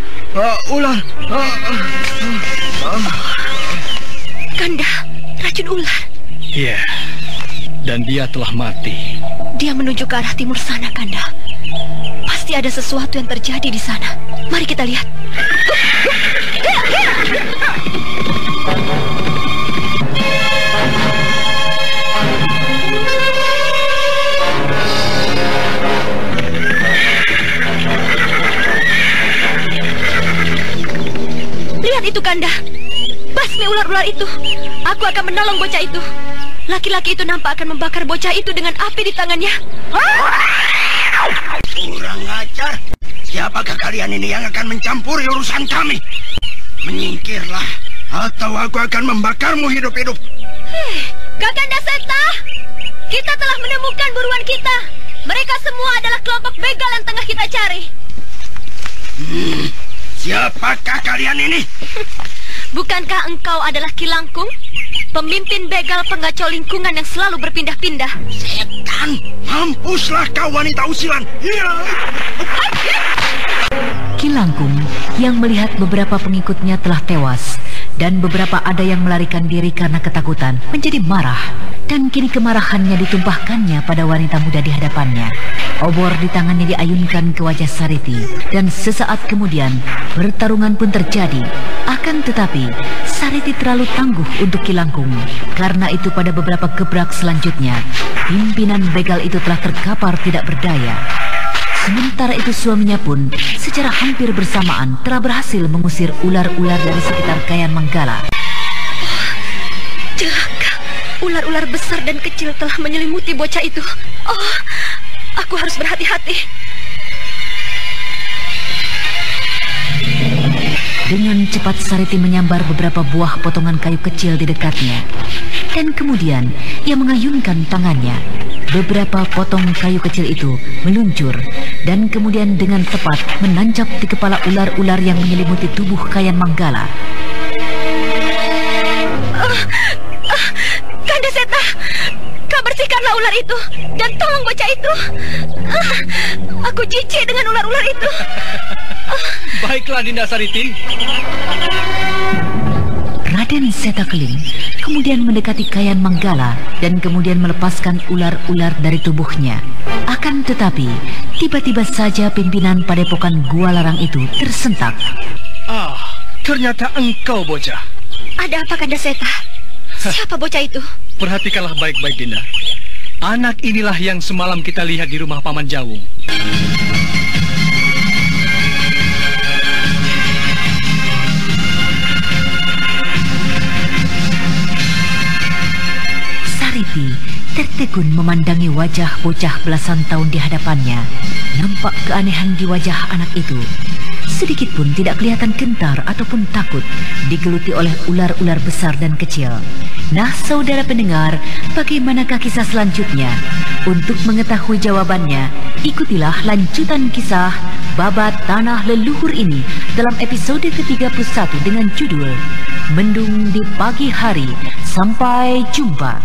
Ular. Kanda, racun ular. Iya, dan dia telah mati. Dia menuju ke arah timur sana, Kanda. Pasti ada sesuatu yang terjadi di sana. Mari kita lihat. Lihat itu, Kanda. Basmi ular-ular itu. Aku akan menolong bocah itu. Laki-laki itu nampak akan membakar bocah itu dengan api di tangannya. Kurang ajar. Siapakah kalian ini yang akan mencampuri urusan kami? Menyingkirlah, atau aku akan membakarmu hidup-hidup. Kakanda Seta, kita telah menemukan buruan kita. Mereka semua adalah kelompok begal yang tengah kita cari. Siapakah kalian ini? Bukankah engkau adalah Kilangkung? Pemimpin begal penggacau lingkungan yang selalu berpindah-pindah. Setan, mampuslah kau wanita usilan. Kilangkung yang melihat beberapa pengikutnya telah tewas dan beberapa ada yang melarikan diri karena ketakutan menjadi marah, dan kini kemarahannya ditumpahkannya pada wanita muda di hadapannya. Obor di tangannya diayunkan ke wajah Sariti, dan sesaat kemudian pertarungan pun terjadi. Akan tetapi Sariti terlalu tangguh untuk Kilangkung. Karena itu pada beberapa gebrak selanjutnya pimpinan begal itu telah terkapar tidak berdaya. Sementara itu suaminya pun secara hampir bersamaan telah berhasil mengusir ular-ular dari sekitar Kayan Manggala. Celaka, ular-ular besar dan kecil telah menyelimuti bocah itu. Aku harus berhati-hati. Dengan cepat Sariti menyambar beberapa buah potongan kayu kecil di dekatnya. Dan kemudian ia mengayunkan tangannya. Beberapa potong kayu kecil itu meluncur dan kemudian dengan tepat menancap di kepala ular-ular yang menyelimuti tubuh Kayan Manggala. Kanda Seta, kau bersihkanlah ular itu dan tolong bocah itu. Aku jijik dengan ular-ular itu. Baiklah, Dinda Sariti. Raden Seta Keling kemudian mendekati Kayan Manggala dan kemudian melepaskan ular-ular dari tubuhnya. Akan tetapi, tiba-tiba saja pimpinan padepokan Gua Larang itu tersentak. Ternyata engkau, bocah. Ada apa, Kanda Seta? Siapa bocah itu? Perhatikanlah baik-baik, Dinda. Anak inilah yang semalam kita lihat di rumah Paman Jawung. Sariti tertegun memandangi wajah bocah belasan tahun di hadapannya. Nampak keanehan di wajah anak itu. Sedikit pun tidak kelihatan gentar ataupun takut digeluti oleh ular-ular besar dan kecil. Nah, saudara pendengar, bagaimanakah kisah selanjutnya? Untuk mengetahui jawabannya, ikutilah lanjutan kisah Babat Tanah Leluhur ini dalam episode ke-31 dengan judul Mendung di Pagi Hari. Sampai jumpa.